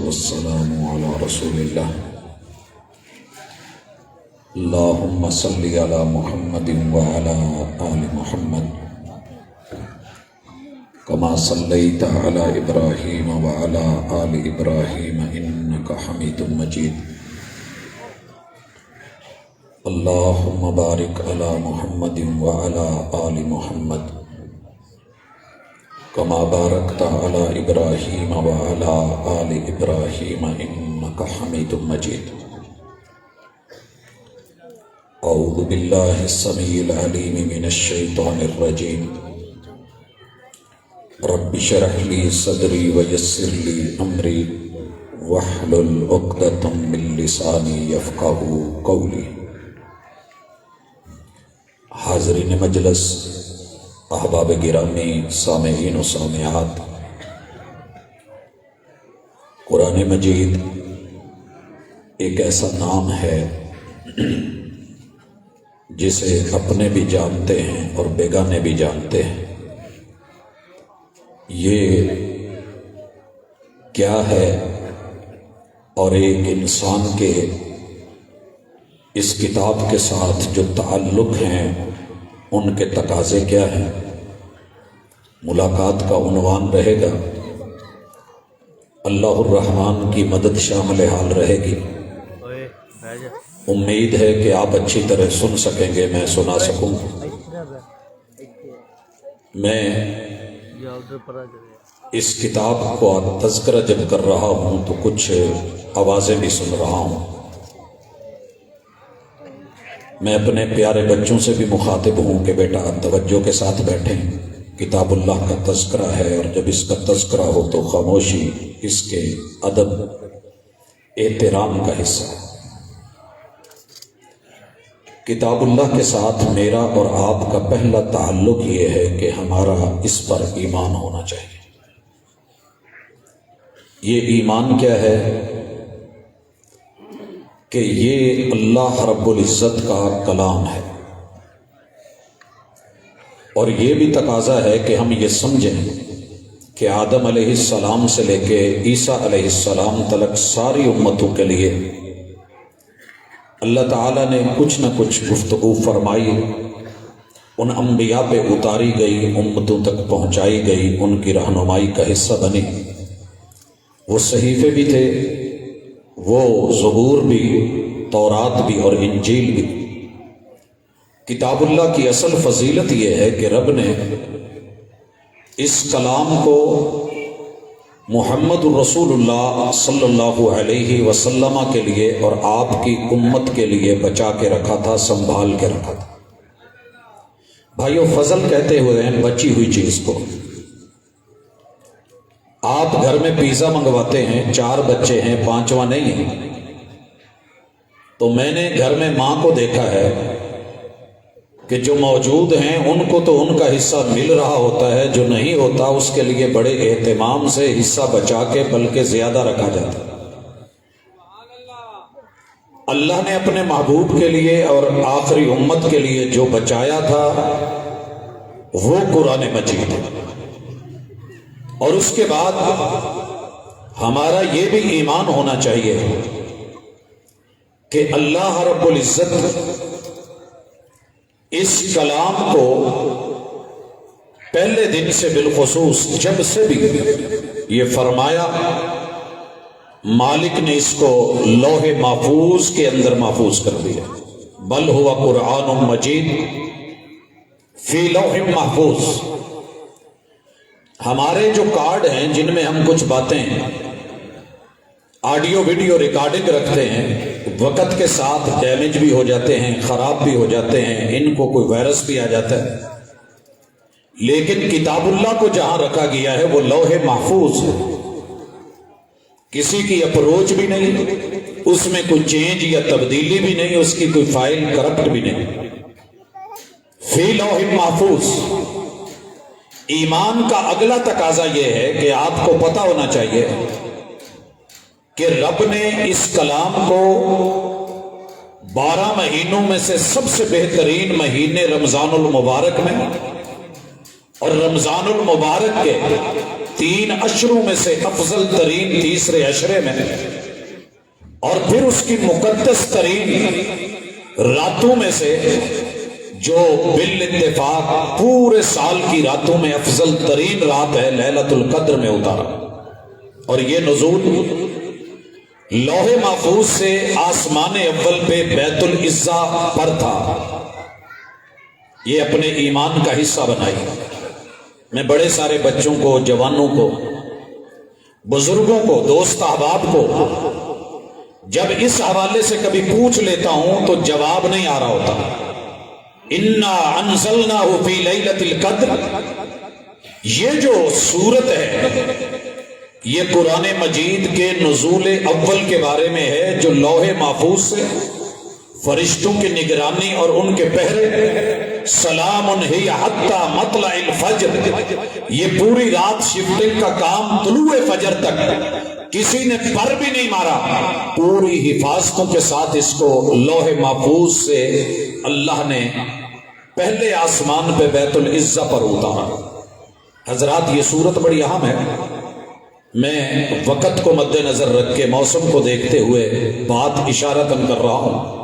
والسلام على رسول الله اللهم صل على محمد وعلى آل محمد كما صليت على إبراهيم وعلى آل إبراهيم إنك حميد مجيد اللهم بارك على محمد وعلى آل محمد كما باركت على إبراهيم وعلى آل إبراهيم إنك حميد مجيد أعوذ بالله السميع العليم من الشيطان الرجيم رب اشرح لي صدري ويسر لي أمري واحلل عقدة من لساني يفقهوا قولي. حاضرین مجلس، احباب گرامی، سامعین و سامعات، قرآن مجید ایک ایسا نام ہے جسے اپنے بھی جانتے ہیں اور بیگانے بھی جانتے ہیں. یہ کیا ہے اور ایک انسان کے اس کتاب کے ساتھ جو تعلق ہیں ان کے تقاضے کیا ہیں؟ ملاقات کا عنوان رہے گا اللہ الرحمن کی مدد شامل حال رہے گی. امید ہے کہ آپ اچھی طرح سن سکیں گے، میں سنا سکوں. میں اس کتاب کو تذکرہ جب کر رہا ہوں تو کچھ آوازیں بھی سن رہا ہوں. میں اپنے پیارے بچوں سے بھی مخاطب ہوں کہ بیٹا توجہ کے ساتھ بیٹھیں. کتاب اللہ کا تذکرہ ہے اور جب اس کا تذکرہ ہو تو خاموشی اس کے ادب احترام کا حصہ ہے. کتاب اللہ کے ساتھ میرا اور آپ کا پہلا تعلق یہ ہے کہ ہمارا اس پر ایمان ہونا چاہیے. یہ ایمان کیا ہے؟ کہ یہ اللہ رب العزت کا کلام ہے، اور یہ بھی تقاضا ہے کہ ہم یہ سمجھیں کہ آدم علیہ السلام سے لے کے عیسیٰ علیہ السلام تلک ساری امتوں کے لیے اللہ تعالیٰ نے کچھ نہ کچھ گفتگو فرمائی، ان انبیاء پہ اتاری گئی، امتوں تک پہنچائی گئی، ان کی رہنمائی کا حصہ بنی. وہ صحیفے بھی تھے، وہ زبور بھی، تورات بھی اور انجیل بھی. کتاب اللہ کی اصل فضیلت یہ ہے کہ رب نے اس کلام کو محمد الرسول اللہ صلی اللہ علیہ وسلم کے لیے اور آپ کی امت کے لیے بچا کے رکھا تھا، سنبھال کے رکھا تھا. بھائیو، فضل کہتے ہوئے ہیں بچی ہوئی چیز کو. آپ گھر میں پیزا منگواتے ہیں، 4 بچے ہیں، 5واں نہیں ہے، تو میں نے گھر میں ماں کو دیکھا ہے کہ جو موجود ہیں ان کو تو ان کا حصہ مل رہا ہوتا ہے، جو نہیں ہوتا اس کے لیے بڑے اہتمام سے حصہ بچا کے بلکہ زیادہ رکھا جاتا ہے. اللہ نے اپنے محبوب کے لیے اور آخری امت کے لیے جو بچایا تھا وہ قرآن مجید ہے. اور اس کے بعد ہمارا یہ بھی ایمان ہونا چاہیے کہ اللہ رب العزت اس کلام کو پہلے دن سے بالخصوص جب سے بھی یہ فرمایا، مالک نے اس کو لوح محفوظ کے اندر محفوظ کر دیا. بل ہوا قرآن مجید فی لوح محفوظ. ہمارے جو کارڈ ہیں جن میں ہم کچھ باتیں آڈیو ویڈیو ریکارڈنگ رکھتے ہیں، وقت کے ساتھ ڈیمیج بھی ہو جاتے ہیں، خراب بھی ہو جاتے ہیں، ان کو کوئی وائرس بھی آ جاتا ہے. لیکن کتاب اللہ کو جہاں رکھا گیا ہے وہ لوح محفوظ ہے، کسی کی اپروچ بھی نہیں، اس میں کوئی چینج یا تبدیلی بھی نہیں، اس کی کوئی فائل کرپٹ بھی نہیں. فی لوح محفوظ. ایمان کا اگلا تقاضا یہ ہے کہ آپ کو پتہ ہونا چاہیے کہ رب نے اس کلام کو 12 مہینوں میں سے سب سے بہترین مہینے رمضان المبارک میں اور رمضان المبارک کے 3 اشروں میں سے افضل ترین تیسرے اشرے میں، اور پھر اس کی مقدس ترین راتوں میں سے جو بالاتفاق پورے سال کی راتوں میں افضل ترین رات ہے، لیلۃ القدر میں اتارا۔ اور یہ نزول لوح محفوظ سے آسمان اول پہ بیت العزا پر تھا۔ یہ اپنے ایمان کا حصہ بنائی۔ میں بڑے سارے بچوں کو، جوانوں کو، بزرگوں کو، دوست احباب کو جب اس حوالے سے کبھی پوچھ لیتا ہوں تو جواب نہیں آ رہا ہوتا۔ انا انزلناہ فی لیلۃ القدر، یہ جو سورت ہے یہ قرآن مجید کے نزول اول کے بارے میں ہے، جو لوح محفوظ سے فرشتوں کی نگرانی اور ان کے پہرے، سلام ہی حتی مطلع الفجر، یہ پوری رات شفٹنگ کا کام طلوع فجر تک کسی نے پر بھی نہیں مارا، پوری حفاظتوں کے ساتھ اس کو لوح محفوظ سے اللہ نے پہلے آسمان پہ بیت العزا پر اتارا۔ حضرات یہ صورت بڑی اہم ہے۔ میں وقت کو مد نظر رکھ کے، موسم کو دیکھتے ہوئے بات اشارتاً کر رہا ہوں۔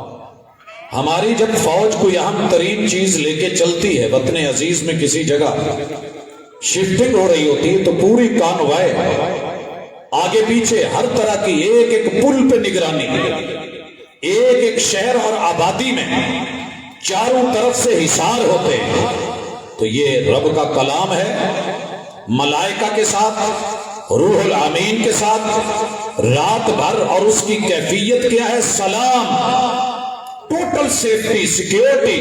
ہماری جب فوج کوئی اہم ترین چیز لے کے چلتی ہے، وطن عزیز میں کسی جگہ شفٹنگ ہو رہی ہوتی ہے، تو پوری کانوائے آگے پیچھے ہر طرح کی ایک ایک پل پہ نگرانی، ایک ایک شہر اور آبادی میں چاروں طرف سے حصار ہوتے ہیں۔ تو یہ رب کا کلام ہے، ملائکہ کے ساتھ، روح الامین کے ساتھ رات بھر، اور اس کی کیفیت کیا ہے؟ سلام، ٹوٹل سیفٹی، سیکیورٹی،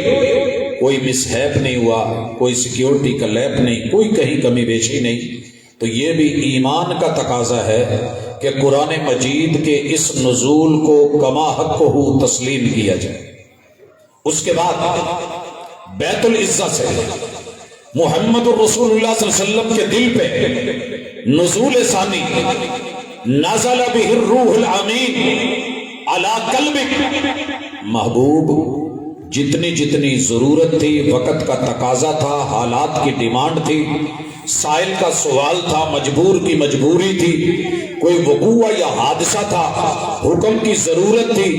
کوئی مس ہیپ نہیں ہوا، کوئی سیکیورٹی کا لیپ نہیں، کوئی کہیں کمی بیشی نہیں۔ تو یہ بھی ایمان کا تقاضا ہے کہ قرآن مجید کے اس نزول کو کما حقہ تسلیم کیا جائے۔ اس کے بعد بیت العزا سے محمد الرسول اللہ صلی اللہ علیہ وسلم کے دل پہ نزول ثانی، نزل بہ الروح الامین علی قلبک، محبوب جتنی ضرورت تھی، وقت کا تقاضا تھا، حالات کی ڈیمانڈ تھی، سائل کا سوال تھا، مجبور کی مجبوری تھی، کوئی وقوع یا حادثہ تھا، حکم کی ضرورت تھی،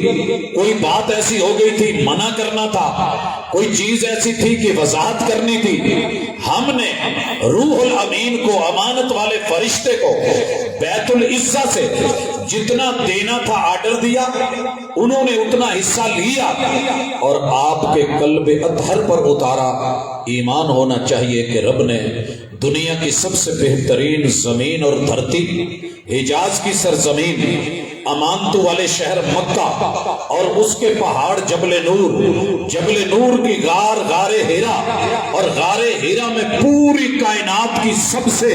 کوئی بات ایسی ہو گئی تھی منع کرنا تھا، کوئی چیز ایسی تھی کہ وضاحت کرنی تھی، ہم نے روح الامین کو، امانت والے فرشتے کو بیت العزا سے جتنا دینا تھا آرڈر دیا، انہوں نے اتنا حصہ لیا اور آپ کے قلب اطہر پر اتارا۔ ایمان ہونا چاہیے کہ رب نے دنیا کی سب سے بہترین زمین اور دھرتی، حجاز کی سرزمین، امانتوں والے شہر مکہ اور اس کے پہاڑ جبل نور کی غار ہیرا، اور غار ہیرا میں پوری کائنات کی سب سے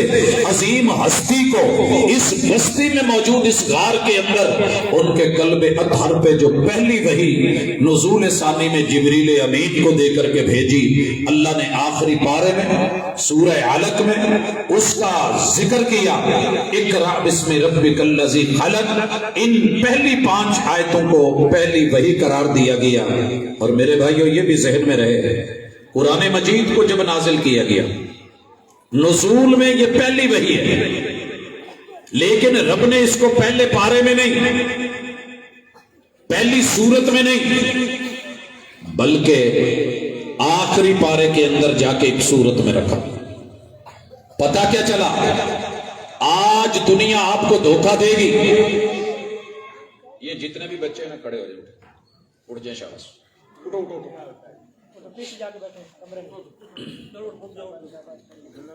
عظیم ہستی کو اس بستی میں موجود اس غار کے اندر ان کے قلب اطہر پہ جو پہلی وحی نزول ثانی میں جبریل امین کو دے کر کے بھیجی، اللہ نے آخری پارے میں سورہ علق میں اس کا ذکر کیا، اقرأ بسم ربک الذی خلق۔ ان پہلی 5 آیتوں کو پہلی وحی قرار دیا گیا۔ اور میرے بھائیو یہ بھی ذہن میں رہے، قرآن مجید کو جب نازل کیا گیا، نزول میں یہ پہلی وحی ہے، لیکن رب نے اس کو پہلے پارے میں نہیں، پہلی سورت میں نہیں، بلکہ آخری پارے کے اندر جا کے ایک سورت میں رکھا۔ پتہ کیا چلا؟ آج دنیا آپ کو دھوکہ دے گی۔ یہ جتنے بھی بچے ہیں کھڑے ہو جائیں، اٹھ جائیں، شاباش،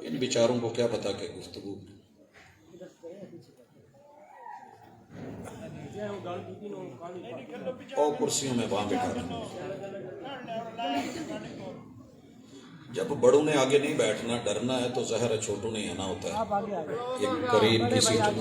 ان بیچاروں کو کیا پتا کہ گفتگو اور کرسیوں میں وہاں بیٹھا رہے۔ جب بڑوں نے آگے نہیں بیٹھنا، ڈرنا ہے تو ظاہر ہے چھوٹوں نے آنا ہوتا ہے، ایک قریب کی سیٹ۔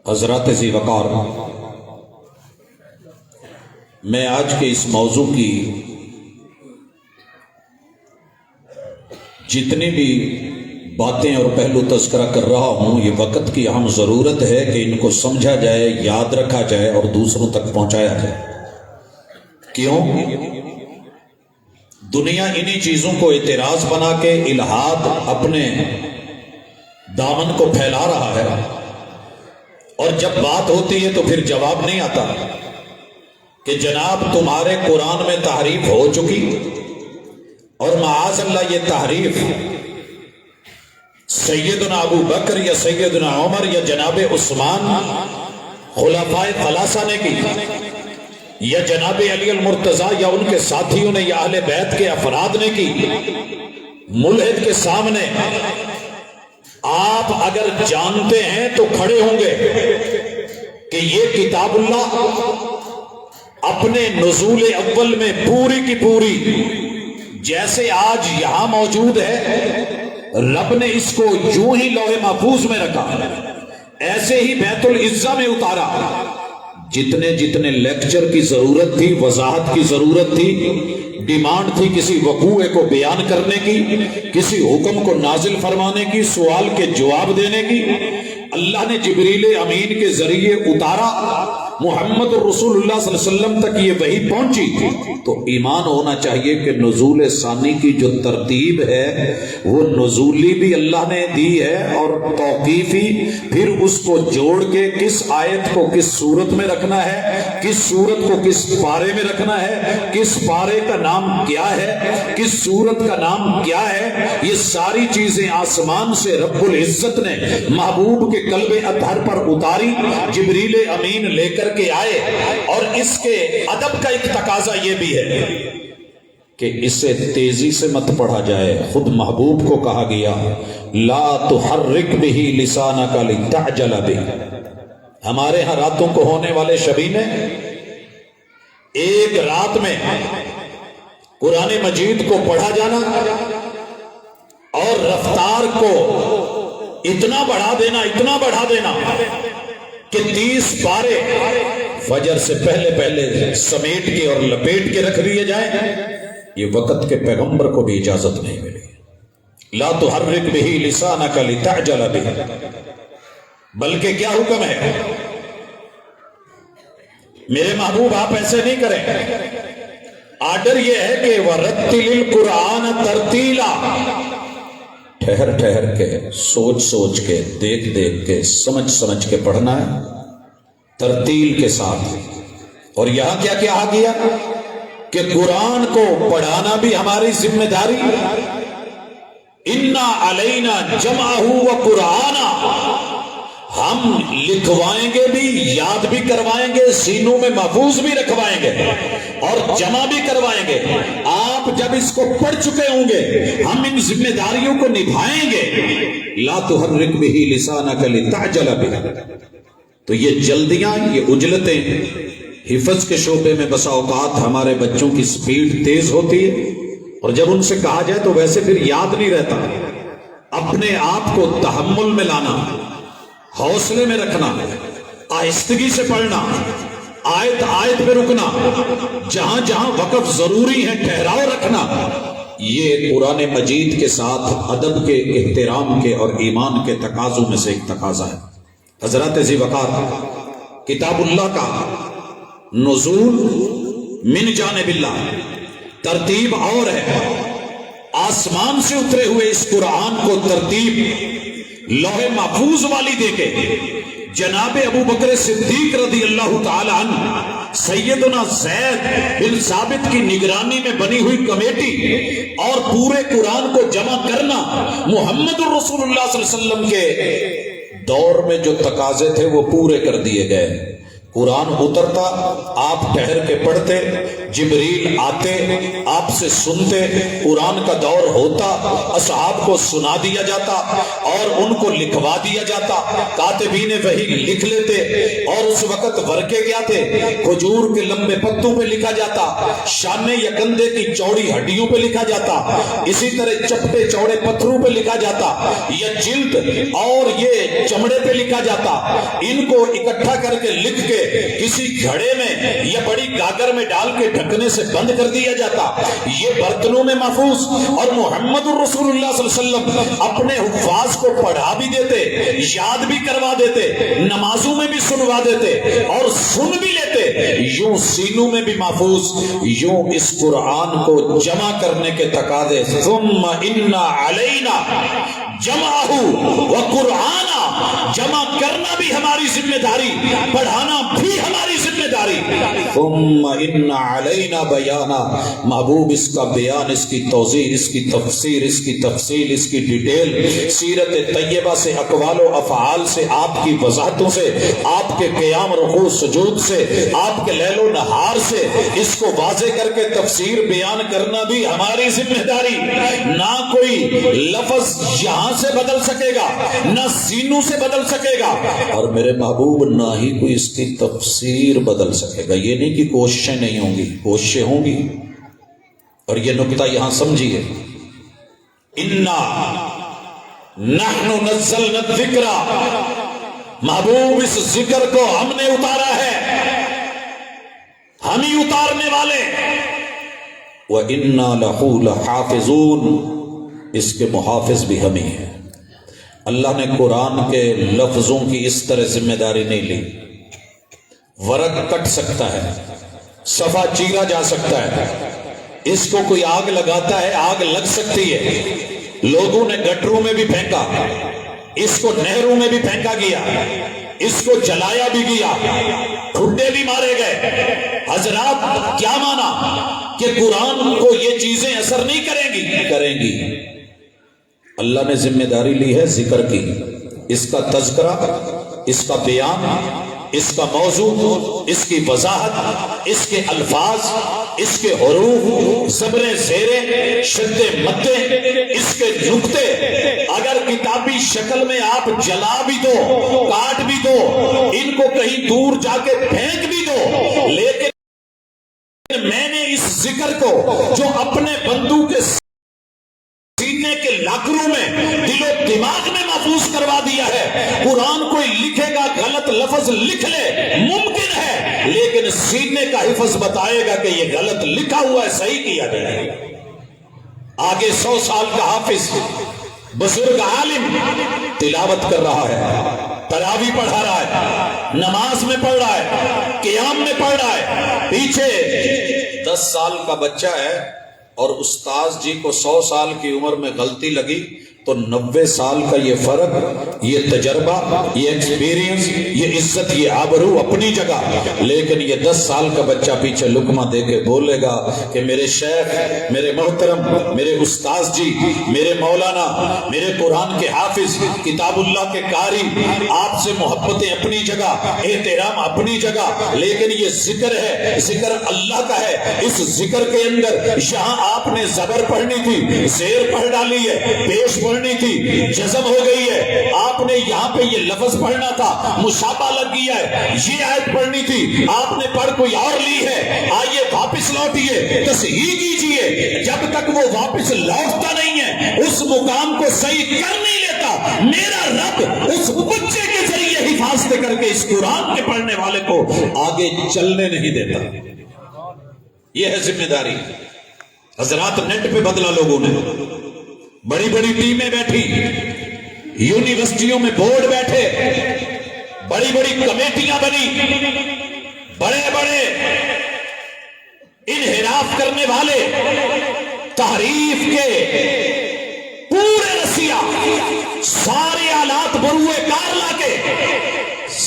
حضرات ذی وقار، میں آج کے اس موضوع کی جتنی بھی باتیں اور پہلو تذکرہ کر رہا ہوں، یہ وقت کی اہم ضرورت ہے کہ ان کو سمجھا جائے، یاد رکھا جائے اور دوسروں تک پہنچایا جائے۔ کیوں؟ دنیا انہی چیزوں کو اعتراض بنا کے الہاد اپنے دامن کو پھیلا رہا ہے، اور جب بات ہوتی ہے تو پھر جواب نہیں آتا کہ جناب تمہارے قرآن میں تحریف ہو چکی، اور معاذ اللہ یہ تحریف سیدنا ابو بکر یا سیدنا عمر یا جناب عثمان خلفائے ثلاثہ نے کی، یا جناب علی المرتضیٰ یا ان کے ساتھیوں نے یا اہل بیت کے افراد نے کی۔ ملحد کے سامنے آپ اگر جانتے ہیں تو کھڑے ہوں گے کہ یہ کتاب اللہ اپنے نزول اول میں پوری کی پوری جیسے آج یہاں موجود ہے، رب نے اس کو یوں ہی لوح محفوظ میں رکھا، ایسے ہی بیت العزہ میں اتارا۔ جتنے جتنے لیکچر کی ضرورت تھی، وضاحت کی ضرورت تھی، ڈیمانڈ تھی کسی وقوع کو بیان کرنے کی، کسی حکم کو نازل فرمانے کی، سوال کے جواب دینے کی، اللہ نے جبریل امین کے ذریعے اتارا۔ محمد رسول اللہ صلی اللہ علیہ وسلم تک یہ وحی پہنچی، تو ایمان ہونا چاہیے کہ نزول ثانی کی جو ترتیب ہے وہ نزولی بھی اللہ نے دی ہے اور توقیفی، پھر اس کو جوڑ کے کس آیت کو کس صورت میں رکھنا ہے، کس صورت کو کس پارے میں رکھنا ہے، کس پارے کا نام کیا ہے، کس صورت کا نام کیا ہے، یہ ساری چیزیں آسمان سے رب العزت نے محبوب کے قلب اطہر پر اتاری، جبریل امین لے کر کے آئے۔ اور اس کے ادب کا ایک تقاضا یہ بھی ہے کہ اسے تیزی سے مت پڑھا جائے۔ خود محبوب کو کہا گیا لا تحرک بہ لسانک لتعجل بہ۔ ہمارے ہاں راتوں کو ہونے والے شبینے، ایک رات میں قرآن مجید کو پڑھا جانا اور رفتار کو اتنا بڑھا دینا کہ 30 پارے فجر سے پہلے سمیٹ کے اور لپیٹ کے رکھ لیے جائیں، یہ وقت کے پیغمبر کو بھی اجازت نہیں ملی۔ لا تحرک بہ لسانک لتعجل بہ، بلکہ کیا حکم ہے؟ میرے محبوب آپ ایسے نہیں کریں، آرڈر یہ ہے کہ وَرَتِّلِ الْقُرْآنَ تَرْتِيلًا، ٹھہر کے، سوچ کے، دیکھ کے، سمجھ کے پڑھنا ہے، ترتیل کے ساتھ۔ اور یہاں کیا کہا گیا کہ قرآن کو پڑھانا بھی ہماری ذمہ داری، اِنَّا عَلَيْنَا جَمْعَهُ وَقُرْآنًا، ہم لکھوائیں گے بھی، یاد بھی کروائیں گے، سینوں میں محفوظ بھی رکھوائیں گے اور جمع بھی کروائیں گے۔ آپ جب اس کو پڑھ چکے ہوں گے، ہم ان ذمہ داریوں کو نبھائیں گے۔ لا تحرک بہ لسانک لتعجل بہ، تو یہ جلدیاں، یہ عجلتیں، حفظ کے شعبے میں بسا اوقات ہمارے بچوں کی سپیڈ تیز ہوتی ہے، اور جب ان سے کہا جائے تو ویسے پھر یاد نہیں رہتا۔ اپنے آپ کو تحمل میں لانا، حوصلے میں رکھنا، آہستگی سے پڑھنا، آیت پہ رکنا، جہاں جہاں وقف ضروری ہے ٹھہراؤ رکھنا، یہ قرآن مجید کے ساتھ ادب کے، احترام کے اور ایمان کے تقاضوں میں سے ایک تقاضا ہے۔ حضرات ذی وقار، کتاب اللہ کا نزول من جانب اللہ، ترتیب اور ہے۔ آسمان سے اترے ہوئے اس قرآن کو ترتیب لوح محفوظ والی دے کے جناب ابو بکر صدیق رضی اللہ تعالی عنہ، سیدنا زید بن ثابت کی نگرانی میں بنی ہوئی کمیٹی اور پورے قرآن کو جمع کرنا، محمد رسول اللہ صلی اللہ علیہ وسلم کے دور میں جو تقاضے تھے وہ پورے کر دیے گئے۔ قرآن اترتا، آپ ٹھہر کے پڑھتے، جبریل آتے، آپ سے سنتے، قرآن کا دور ہوتا، اصحاب کو سنا دیا جاتا اور ان کو لکھوا دیا جاتا، کاتبین وحی لکھ لیتے، اور اس وقت ورقے کیا تھے؟ کھجور کے لمبے پتوں پہ لکھا جاتا، شانے یا کندھے کی چوڑی ہڈیوں پہ لکھا جاتا، اسی طرح چپٹے چوڑے پتھروں پہ لکھا جاتا، یا جلد اور یہ چمڑے پہ لکھا جاتا۔ ان کو اکٹھا کر کے لکھ کے کسی گھڑے میں یا بڑی گاگر میں ڈال کے ڈھکنے سے بند کر دیا جاتا، یہ برتنوں میں محفوظ، اور محمد الرسول اللہ صلی اللہ علیہ وسلم اپنے حفاظ کو پڑھا بھی دیتے، یاد بھی کروا دیتے، نمازوں میں بھی سنوا دیتے اور سن بھی لیتے، یوں سینوں میں بھی محفوظ۔ یوں اس قرآن کو جمع کرنے کے تقاضے، ثم ان علینا جمعہ وقرآنا، جمع کرنا بھی ہماری ذمہ داری، پڑھانا بھی ہماری ذمہ داری۔ ثم ان علینا بیانا، محبوب اس کا بیان، اس کی توضیح، اس کی تفسیر، اس کی تفصیل، اس کی ڈیٹیل، سیرت طیبہ سے، اقوال و افعال سے، آپ کی وضاحتوں سے، آپ کے قیام رکوع سجود سے، آپ کے لیل و نہار سے، اس کو واضح کر کے تفسیر بیان کرنا بھی ہماری ذمہ داری۔ نہ کوئی لفظ یہاں سے بدل سکے گا، نہ سینوں سے بدل سکے گا، اور میرے محبوب نہ ہی کوئی اس کی تفسیر بدل سکے گا۔ یہ نہیں کہ کوششیں نہیں ہوں گی، کوششیں ہوں گی، اور یہ نکتہ یہاں سمجھیے، انا نحن نزلنا الذکر، محبوب اس ذکر کو ہم نے اتارا ہے، ہم ہی اتارنے والے، وَإِنَّا لَهُ لَحَافِظُونَ، اس کے محافظ بھی ہم ہی ہیں۔ اللہ نے قرآن کے لفظوں کی اس طرح ذمہ داری نہیں لی۔ ورق کٹ سکتا ہے، صفحہ چیرا جا سکتا ہے، اس کو کوئی آگ لگاتا ہے، آگ لگ سکتی ہے، لوگوں نے گٹروں میں بھی پھینکا، اس کو نہروں میں بھی پھینکا گیا، اس کو جلایا بھی گیا، ٹھڈے بھی مارے گئے۔ حضرات کیا مانا کہ قرآن کو یہ چیزیں اثر نہیں کریں گی؟ کریں گی۔ اللہ نے ذمہ داری لی ہے ذکر کی، اس کا تذکرہ، اس کا بیان، اس کا موضوع، اس کی وضاحت، اس کے الفاظ، اس کے حروف، زبریں زیریں، شدے مدے، اس کے نقطے، اگر کتابی شکل میں آپ جلا بھی دو، کاٹ بھی دو، ان کو کہیں دور جا کے پھینک بھی دو، لیکن میں نے اس ذکر کو جو اپنے بندوں کے سینے کے لاکروں میں، دل و دماغ میں محفوظ کروا دیا ہے۔ قرآن کوئی لکھے گا، غلط لفظ لکھ لے، ممکن ہے، لیکن سینے کا حفظ بتائے گا کہ یہ غلط لکھا ہوا ہے، صحیح کیا جائے۔ آگے 100 سال کا حافظ، بزرگ عالم تلاوت کر رہا ہے، تراویح پڑھا رہا ہے، نماز میں پڑھ رہا ہے، قیام میں پڑھ رہا ہے، پیچھے 10 سال کا بچہ ہے اور استاذ جی کو 100 سال کی عمر میں غلطی لگی تو 90 سال کا یہ فرق، یہ تجربہ، یہ ایکسپیرینس، یہ عزت، یہ آبرو اپنی جگہ، لیکن یہ 10 سال کا بچہ پیچھے لقمہ دے کے بولے گا کہ میرے شیخ، میرے محترم، میرے استاذ جی، میرے مولانا، میرے قرآن کے حافظ، کتاب اللہ کے قاری، آپ سے محبتیں اپنی جگہ، احترام اپنی جگہ، لیکن یہ ذکر ہے، ذکر اللہ کا ہے، اس ذکر کے اندر یہاں آپ نے زبر پڑھنی تھی، زیر پڑھ ڈالی ہے، پیش پڑھنی تھی، جزم ہو گئی ہے، آپ نے یہاں پہ یہ لفظ پڑھنا تھا، مشابہ لگ گیا ہے، یہ آیت پڑھنی تھی، آپ نے پڑھ کوئی اور لی ہے، آئیے واپس لوٹیے، تصحیح کیجئے، جب تک وہ واپس لوٹتا نہیں ہے، اس مقام کو صحیح کر نہیں لیتا، میرا رب اس بچے کے ذریعے حفاظت کر کے اس قرآن کے پڑھنے والے کو آگے چلنے نہیں دیتا۔ یہ ہے ذمہ داری۔ حضرات نیٹ پہ بدلا لوگوں نے، بڑی بڑی ٹیمیں بیٹھی، یونیورسٹیوں میں بورڈ بیٹھے، بڑی بڑی کمیٹیاں بنی، بڑے بڑے انحراف کرنے والے، تحریف کے پورے رسیا، سارے آلات بروئے کار لا کے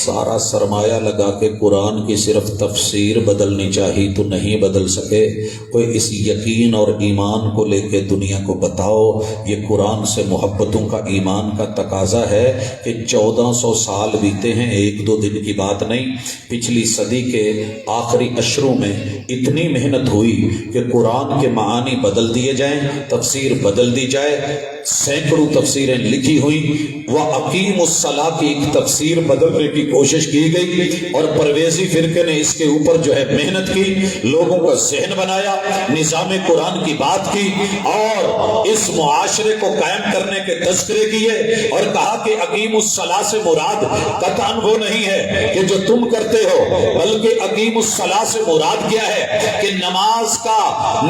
سارا سرمایہ لگا کے قرآن کی صرف تفسیر بدلنی چاہی تو نہیں بدل سکے. کوئی اس یقین اور ایمان کو لے کے دنیا کو بتاؤ. یہ قرآن سے محبتوں کا ایمان کا تقاضا ہے کہ 1400 سال بیتے ہیں، ایک دو دن کی بات نہیں. پچھلی صدی کے آخری اشروں میں اتنی محنت ہوئی کہ قرآن کے معانی بدل دیے جائیں، تفسیر بدل دی جائے. سینکڑوں تفسیریں لکھی ہوئی. وَأَقِیمُ الصَّلَاةِ کی ایک تفسیر بدلنے کی کوشش کی گئی اور پرویزی فرقے نے اس کے اوپر جو ہے محنت کی، لوگوں کا ذہن بنایا، نظام قرآن کی بات کی اور اس معاشرے کو قائم کرنے کے تذکرے کیے اور کہا کہ اقیم الصلاۃ سے مراد قطعاً وہ نہیں ہے کہ جو تم کرتے ہو، بلکہ اقیم الصلاۃ سے مراد کیا ہے کہ نماز کا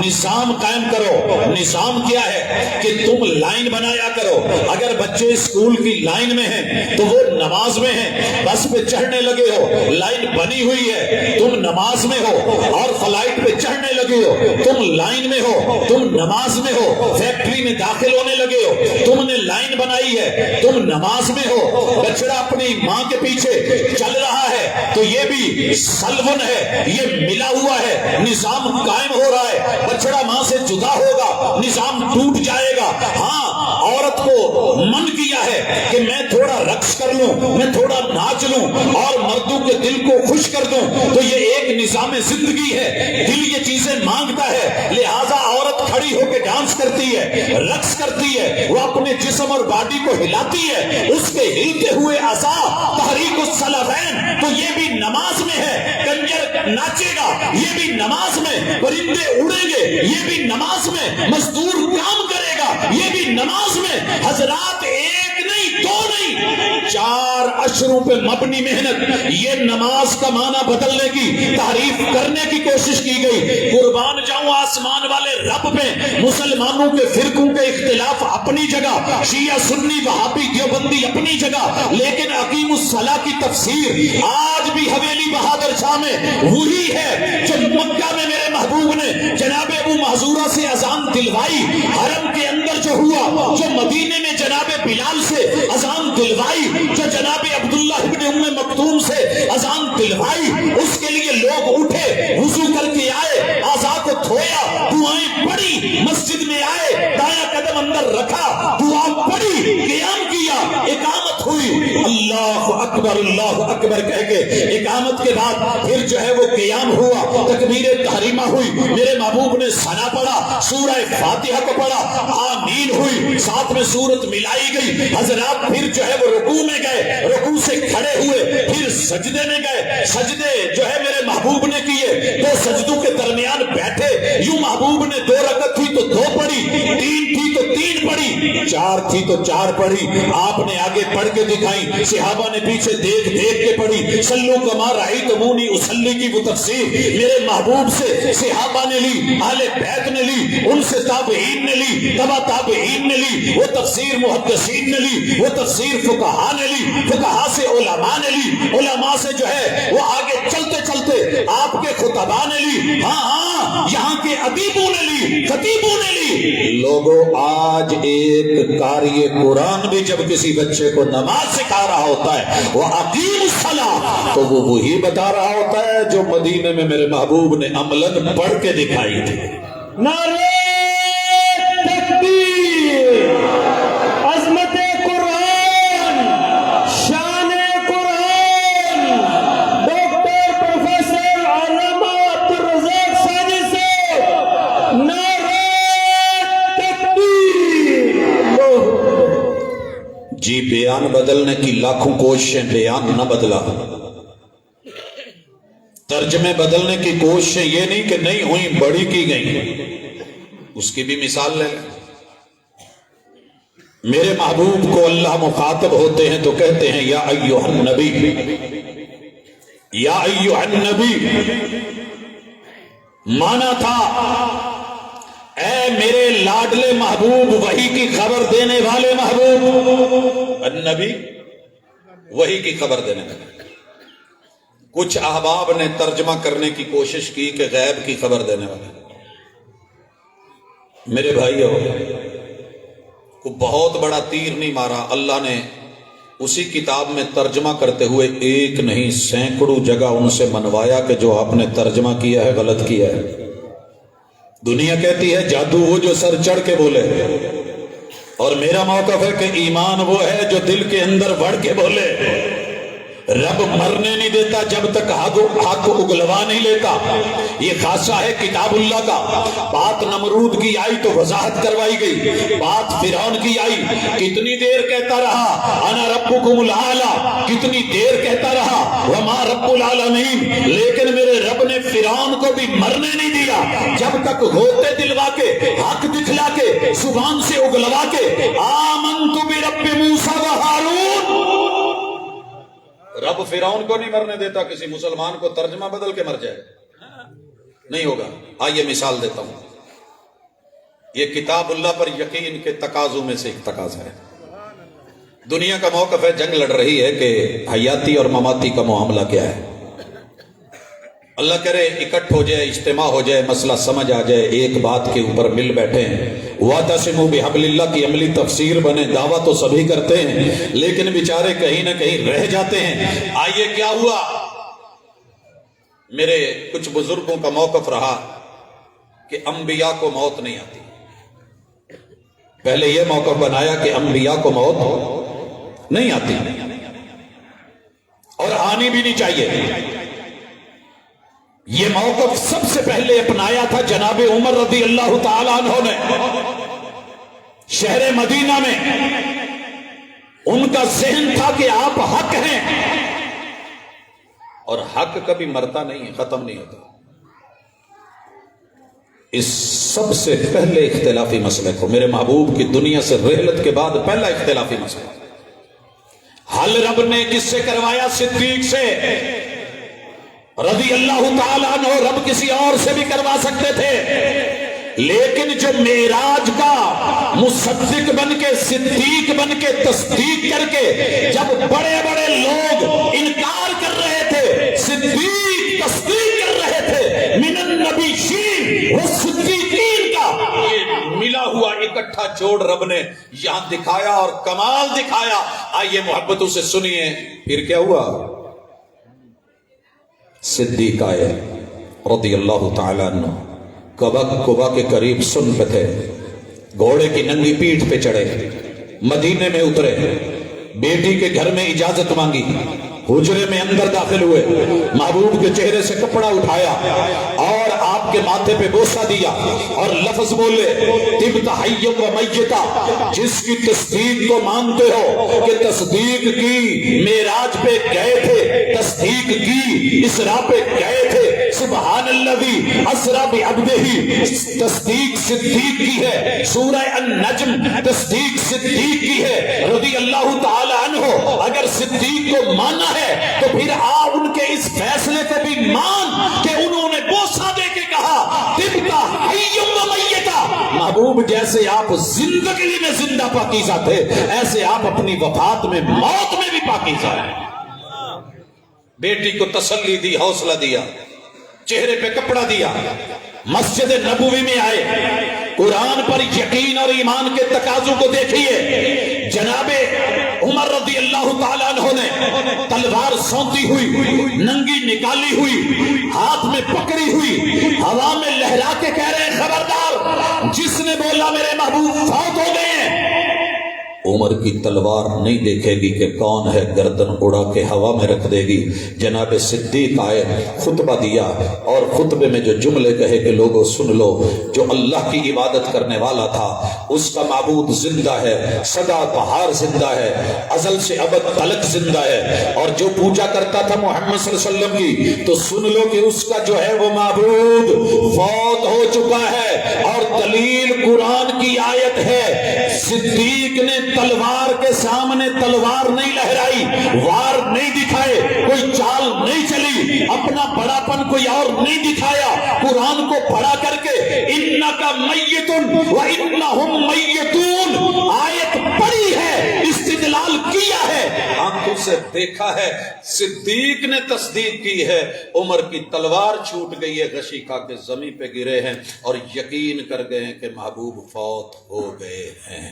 نظام قائم کرو. نظام کیا ہے کہ تم لائن بنایا کرو. اگر بچے اسکول کی لائن میں ہیں تو وہ نماز میں ہیں. بس پہ چڑھنے لگے ہو، لائن بنی ہوئی ہے، تم نماز میں ہو. اور فلائٹ پہ چڑھنے لگے ہو، تم لائن میں ہو، تم نماز میں ہو. فیکٹری میں داخل ہونے لگے ہو، تم نے لائن بنائی ہے، تم نماز میں ہو. بچڑا اپنی ماں کے پیچھے چل رہا ہے تو یہ بھی سلون ہے، یہ ملا ہوا ہے، نظام قائم ہو رہا ہے. بچڑا ماں سے جدا ہوگا، نظام ٹوٹ جائے گا. ہاں، عورت کو من کیا ہے کہ میں تھوڑا رقص کر لوں، میں تھوڑا ناچ لوں اور مردوں کے دل کو خوش کر دوں، تو یہ ایک نظام زندگی ہے. دل یہ چیزیں مانگتا ہے، لہذا عورت کھڑی ہو کے ڈانس کرتی ہے، رقص کرتی ہے، وہ اپنے جسم اور باڈی کو ہلاتی ہے. اس کے ہلتے ہوئے اعضاء تحریک الصلوین، تو یہ بھی نماز میں ہے. کنجر ناچے گا، یہ بھی نماز میں. پرندے اڑیں گے، یہ بھی نماز میں. مزدور کام کرے گا، یہ بھی نماز میں. حضرات، ایک نہیں، دو نہیں، 4 اشروں پہ مبنی محنت. یہ نماز کا معنی بدلنے کی، تعریف کرنے کی کوشش کی گئی. قربان جاؤں آسمان والے رب پہ. مسلمانوں کے فرقوں کے اختلاف اپنی جگہ، شیعہ سنی وہابی دیوبندی اپنی جگہ، لیکن اقیم الصلاۃ کی تفسیر آج بھی حویلی بہادر شاہ میں وہی ہے جو مکہ میں میرے محبوب نے جناب ابو محذورہ سے اذان دلوائی. حرم کے اندر جو ہوا، جو مدینے میں جناب بلال سے اذان دلوائی، جو جناب عبداللہ ابن ام مکتوم سے اذان دلوائی، اس کے لیے لوگ اٹھے، وضو کر کے آئے، اعضاء کو دھویا، دعائیں پڑھی، مسجد میں آئے، دایاں قدم اندر رکھا، دعا پڑھی، قیام کیا، اقامت ہوئی. اللہ اکبر کہہ کے اقامت کے بعد پھر جو ہے وہ قیام ہوا، تکبیر تحریمہ ہوئی، میرے محبوب نے ثنا پڑھا، سورہ فاتحہ کو پڑھا، آمین ہوئی، ساتھ میں سورت ملائی گئی. حضرات پھر جو ہے وہ رکوع میں گئے، رکوع سے کھڑے ہوئے، پھر سجدے میں گئے. سجدے جو ہے میرے محبوب نے کیے، 2 سجدوں کے درمیان بیٹھے. یوں محبوب نے 2 رکعت تھی تو 2 پڑھی، 3 تھی تو 3 پڑھی، 4 تھی تو 4 پڑھی. آپ نے آگے پڑھ کے دکھائی، صحابہ نے پیچھے دیکھ دیکھ کے پڑھی. صلو کما رأیتمونی اصلی کی وہ تفسیر میرے محبوب سے صحابہ نے لی، اہل بیت نے لی، ان سے تابعین نے لی، تبع تابعین نے لی، وہ تفسیر محدثین نے لی، وہ تفسیر فقہا نے لی، فقہا سے علماء نے لی، علماء سے جو ہے وہ آگے چلتے چلتے آپ کے خطباء نے لی، ہاں یہاں کے ادیبوں نے لی، خطیبوں نے لی. لوگوں، آج ایک قاری قرآن بھی جب کسی بچے کو نماز سکھا رہا ہوتا ہے، وہ اقیم الصلاۃ، تو وہ وہی بتا رہا ہوتا ہے جو مدینے میں میرے محبوب نے عملاً پڑھ کے دکھائی تھی. نعرہ تکبیر، عظمت قرآن، شان قرآن، ڈاکٹر پروفیسر علامہ عبدالرزاق ساجد صاحب، نعرہ تکبیر. جی، بیان بدلنے کی لاکھوں کوششیں، بیان نہ بدلا. ترجمے بدلنے کی کوششیں یہ نہیں کہ نہیں ہوئی، بڑی کی گئی. اس کی بھی مثال لے لیں. میرے محبوب کو اللہ مخاطب ہوتے ہیں تو کہتے ہیں یا ایھا النبی، یا ایھا النبی. مانا تھا اے میرے لاڈلے محبوب، وحی کی خبر دینے والے محبوب. النبی، وحی کی خبر دینے والے. کچھ احباب نے ترجمہ کرنے کی کوشش کی کہ غیب کی خبر دینے والے. میرے بھائیو، کو بہت بڑا تیر نہیں مارا، اللہ نے اسی کتاب میں ترجمہ کرتے ہوئے ایک نہیں سینکڑوں جگہ ان سے منوایا کہ جو آپ نے ترجمہ کیا ہے غلط کیا ہے۔ دنیا کہتی ہے جادو وہ جو سر چڑھ کے بولے، اور میرا موقف ہے کہ ایمان وہ ہے جو دل کے اندر بڑھ کے بولے۔ رب مرنے نہیں دیتا جب تک حق اگلوا نہیں لیتا، یہ خاصہ ہے کتاب اللہ کا۔ بات نمرود کی آئی تو وضاحت کروائی گئی، بات فرعون کی آئی کتنی دیر کہتا رہا انا ربکم الاعلی، کتنی دیر کہتا رہا وما رب العالمین، لیکن میرے رب نے فرعون کو بھی مرنے نہیں دیا جب تک ہوتے دلوا کے، حق دکھلا کے، زبان سے اگلوا کے آمنت برب موسیٰ و ہارون۔ رب فرعون کو نہیں مرنے دیتا کسی مسلمان کو ترجمہ بدل کے مر جائے، نہیں ہوگا۔ آئیے مثال دیتا ہوں، یہ کتاب اللہ پر یقین کے تقاضوں میں سے ایک تقاضا ہے۔ دنیا کا موقف ہے، جنگ لڑ رہی ہے کہ حیاتی اور مماتی کا معاملہ کیا ہے۔ اللہ کرے اکٹھ ہو جائے، اجتماع ہو جائے، مسئلہ سمجھ آ جائے، ایک بات کے اوپر مل بیٹھیں، وَاعْتَصِمُوا بِحَبْلِ اللَّهِ کی عملی تفسیر بنے۔ دعویٰ تو سبھی کرتے ہیں لیکن بیچارے کہیں نہ کہیں رہ جاتے ہیں۔ آئیے کیا ہوا، میرے کچھ بزرگوں کا موقف رہا کہ انبیاء کو موت نہیں آتی۔ پہلے یہ موقف بنایا کہ انبیاء کو موت نہیں آتی اور آنی بھی نہیں چاہیے۔ یہ موقف سب سے پہلے اپنایا تھا جناب عمر رضی اللہ تعالیٰ عنہ نے شہر مدینہ میں۔ ان کا ذہن تھا کہ آپ حق ہیں، اور حق کبھی مرتا نہیں ہے، ختم نہیں ہوتا۔ اس سب سے پہلے اختلافی مسئلے کو، میرے محبوب کی دنیا سے رحلت کے بعد پہلا اختلافی مسئلہ حل رب نے کس سے کروایا؟ صدیق سے رضی اللہ تعالیٰ عنہ۔ رب کسی اور سے بھی کروا سکتے تھے، لیکن جو معراج کا مصدق بن کے، صدیق بن کے، تصدیق کر کے جب بڑے بڑے لوگ انکار کر رہے تھے، صدیق تصدیق کر رہے تھے، من النبیین والصدیقین کا یہ ملا ہوا اکٹھا جوڑ رب نے یہاں دکھایا اور کمال دکھایا۔ آئیے محبتوں سے سنیے پھر کیا ہوا۔ صدیق آئے رضی اللہ تعالیٰ عنہ، قبا کے قریب سن پہ تھے، گھوڑے کی ننگی پیٹھ پہ چڑھے، مدینے میں اترے، بیٹی کے گھر میں اجازت مانگی، حجرے میں اندر داخل ہوئے، محبوب کے چہرے سے کپڑا اٹھایا اور آپ کے ماتھے پہ بوسہ دیا اور لفظ بولے طبت حیا و میتا، جس کی تصدیق کو مانتے ہو کہ تصدیق کی معراج پہ گئے تھے، تصدیق کی اسراء پہ گئے تھے، سبحان الذی اسریٰ بعبدہ، تصدیق صدیق کی ہے، سورہ النجم تصدیق صدیق کی ہے رضی اللہ تعالی عنہ۔ اگر صدیق کو مانا ہے تو پھر آپ ان کے اس فیصلے کو بھی مان کہ انہوں نے بوسہ دے کے کہا طبت حیا و میتا، محبوب جیسے آپ زندگی میں زندہ پاکیزہ تھے، ایسے آپ اپنی وفات میں، موت میں بھی پاکیزہ ہیں۔ بیٹی کو تسلی دی، حوصلہ دیا، چہرے پہ کپڑا دیا، مسجد نبوی میں آئے، قرآن پر یقین اور ایمان کے تقاضوں کو دیکھیے۔ جناب عمر رضی اللہ تعالیٰ عنہ نے تلوار سونتی ہوئی، ننگی نکالی ہوئی، ہاتھ میں پکڑی ہوئی، ہوا میں لہرا کے کہہ رہے ہیں خبردار جس نے بولا میرے محبوب فوت ہو گئے ہیں، عمر کی تلوار نہیں دیکھے گی کہ کون ہے، گردن اڑا کے ہوا میں رکھ دے گی۔ جناب صدیق آئے، خطبہ دیا اور خطبے میں جو جملے کہے کہ لوگوں سن لو، جو اللہ کی عبادت کرنے والا تھا اس کا معبود زندہ ہے، سدا بہار زندہ ہے، ازل سے ابد تلک زندہ ہے، اور جو پوجا کرتا تھا محمد صلی اللہ علیہ وسلم کی تو سن لو کہ اس کا جو ہے وہ معبود فوت ہو چکا ہے، اور دلیل قرآن کی آیت ہے۔ صدیق نے تلوار کے سامنے تلوار نہیں لہرائی، وار نہیں دکھائے، کوئی چال نہیں چلی، اپنا بڑاپن کوئی اور نہیں دکھایا، قرآن کو پڑھا کر کے انک میت وانہم میتون آیت پڑھی ہے، استدلال کیا ہے، آنکھوں سے دیکھا ہے، صدیق نے تصدیق کی ہے، عمر کی تلوار چھوٹ گئی ہے، غشی کھا کے زمین پہ گرے ہیں اور یقین کر گئے ہیں کہ محبوب فوت ہو گئے ہیں۔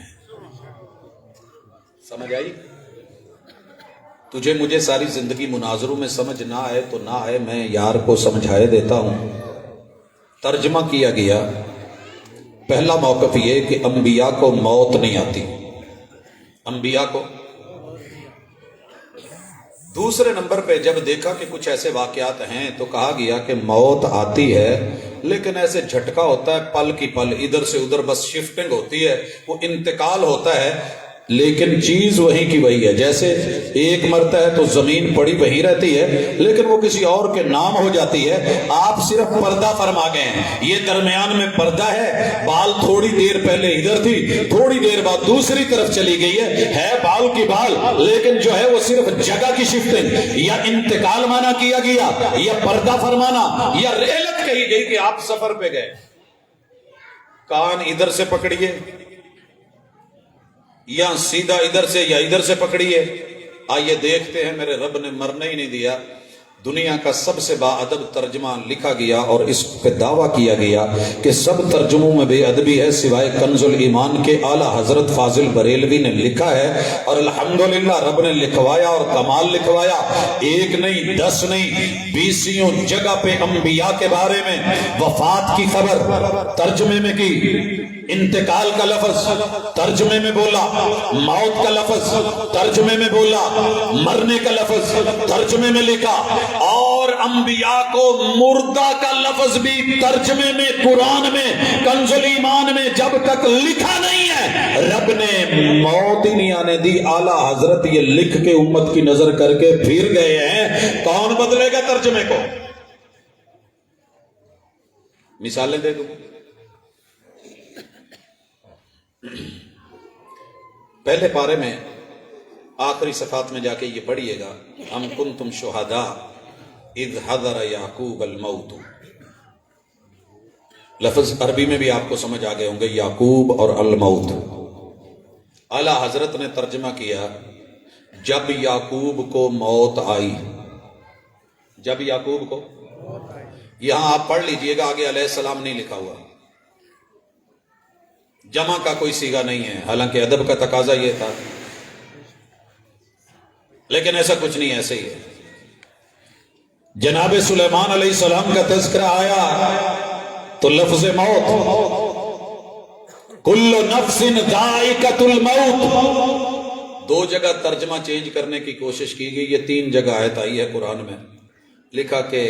سمجھ آئی؟ تجھے مجھے ساری زندگی مناظروں میں سمجھ نہ آئے تو نہ آئے، میں یار کو سمجھائے دیتا ہوں۔ ترجمہ کیا گیا، پہلا موقف یہ کہ انبیاء کو موت نہیں آتی، انبیاء کو۔ دوسرے نمبر پہ جب دیکھا کہ کچھ ایسے واقعات ہیں تو کہا گیا کہ موت آتی ہے لیکن ایسے جھٹکا ہوتا ہے، پل کی پل، ادھر سے ادھر بس شفٹنگ ہوتی ہے، وہ انتقال ہوتا ہے، لیکن چیز وہیں کی وہی ہے۔ جیسے ایک مرتا ہے تو زمین پڑی وہیں رہتی ہے لیکن وہ کسی اور کے نام ہو جاتی ہے، آپ صرف پردہ فرما گئے ہیں، یہ درمیان میں پردہ ہے، بال تھوڑی دیر پہلے ادھر تھی، تھوڑی دیر بعد دوسری طرف چلی گئی ہے بال کی بال، لیکن جو ہے وہ صرف جگہ کی شفٹنگ یا انتقال مانا کیا گیا یا پردہ فرمانا یا رحلت کہی گئی کہ آپ سفر پہ گئے۔ کان ادھر سے پکڑیے یا سیدھا ادھر سے یا ادھر سے پکڑیے۔ آئیے دیکھتے ہیں، میرے رب نے مرنے ہی نہیں دیا، دنیا کا سب سے با ادب ترجمہ لکھا گیا اور اس پہ دعویٰ کیا گیا کہ سب ترجموں میں بے ادبی ہے سوائے کنز الایمان کے، اعلیٰ حضرت فاضل بریلوی نے لکھا ہے اور الحمدللہ رب نے لکھوایا اور کمال لکھوایا، ایک نہیں 10 نہیں 20 جگہ پہ انبیاء کے بارے میں وفات کی خبر ترجمے میں کی، انتقال کا لفظ ترجمے میں بولا، موت کا لفظ ترجمے میں بولا، مرنے کا لفظ ترجمے میں لکھا، اور انبیاء کو مردہ کا لفظ بھی ترجمے میں قرآن میں کنز الایمان میں جب تک لکھا نہیں ہے رب نے موت ہی نہیں آنے دی۔ اعلیٰ حضرت یہ لکھ کے امت کی نظر کر کے پھر گئے ہیں، کون بدلے گا ترجمے کو؟ مثالیں دے دوں، پہلے پارے میں آخری صفحات میں جا کے یہ پڑھیے گا، ام کنتم شہداء اذ حضر یعقوب الموت، لفظ عربی میں بھی آپ کو سمجھ آ گئے ہوں گے، یعقوب اور الموت۔ اعلیٰ حضرت نے ترجمہ کیا جب یعقوب کو موت آئی، جب یعقوب کو، یہاں آپ پڑھ لیجئے گا، آگے علیہ السلام نہیں لکھا ہوا، جمع کا کوئی صیغہ نہیں ہے، حالانکہ ادب کا تقاضا یہ تھا، لیکن ایسا کچھ نہیں، ایسے ہی ہے۔ جناب سلیمان علیہ السلام کا تذکرہ آیا تو لفظ موت، کل نفس ذائقۃ الموت، 2 جگہ ترجمہ چینج کرنے کی کوشش کی گئی، یہ 3 جگہ آیت آئی ہے قرآن میں، لکھا کہ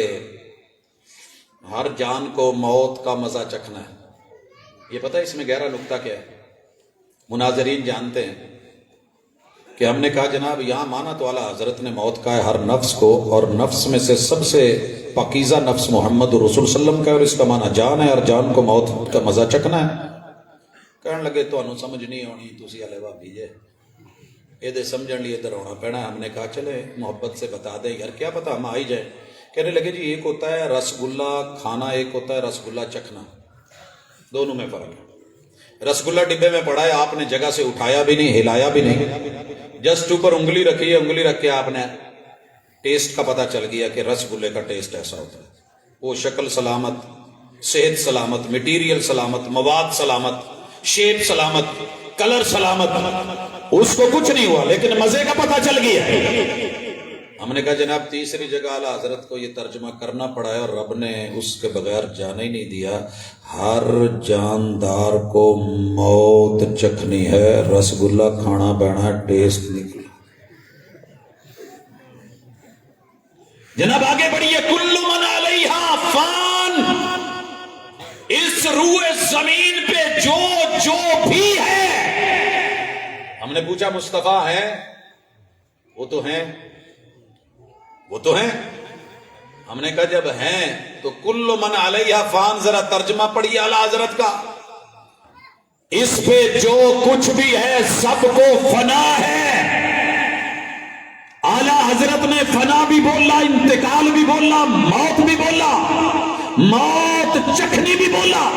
ہر جان کو موت کا مزہ چکھنا ہے۔ یہ پتہ ہے اس میں گہرا نکتہ کیا ہے؟ مناظرین جانتے ہیں کہ ہم نے کہا جناب یہاں مانا تو اعلیٰ حضرت نے موت کا ہے ہر نفس کو، اور نفس میں سے سب سے پاکیزہ نفس محمد رسول صلی اللہ علیہ وسلم کا ہے، اور اس کا مانا جان ہے، اور جان کو موت کا مزہ چکنا ہے۔ کہنے لگے تو انہوں سمجھ نہیں ہونی، تسی علیہ بھابی جے یہ دے سمجھن لیے ادھر ہونا پینا۔ ہم نے کہا چلے محبت سے بتا دیں یار، کیا پتا ہم آئی جائیں۔ کہنے لگے جی ایک ہوتا ہے رس گلہ کھانا، ایک ہوتا ہے رس گلہ چکھنا، دونوں میں فرق ہے۔ رس گلہ ڈبے میں پڑا ہے، آپ نے جگہ سے اٹھایا بھی نہیں، ہلایا بھی نہیں، جسٹ اوپر انگلی رکھی ہے، انگلی رکھ کے آپ نے ٹیسٹ کا پتہ چل گیا کہ رس گلے کا ٹیسٹ ایسا ہوتا ہے، وہ شکل سلامت، صحت سلامت، میٹیریل سلامت، مواد سلامت، شیپ سلامت، کلر سلامت، اس کو کچھ نہیں ہوا لیکن مزے کا پتہ چل گیا۔ ہم نے کہا جناب تیسری جگہ اعلیٰ حضرت کو یہ ترجمہ کرنا پڑا ہے اور رب نے اس کے بغیر جانے ہی نہیں دیا، ہر جاندار کو موت چکھنی ہے، رس گلہ کھانا پینا، ٹیسٹ نکلا۔ جناب آگے بڑھیے، کل من علیہا فان، اس روئے زمین پہ جو جو بھی ہے۔ ہم نے پوچھا مصطفیٰ ہیں؟ وہ تو ہیں، وہ تو ہیں۔ ہم نے کہا جب ہیں تو کل من علیہا فان، ذرا ترجمہ پڑھیے اعلیٰ حضرت کا، اس پہ جو کچھ بھی ہے سب کو فنا ہے۔ اعلیٰ حضرت نے فنا بھی بولا، انتقال بھی بولا، موت بھی بولا، موت چکھنی بھی بولا،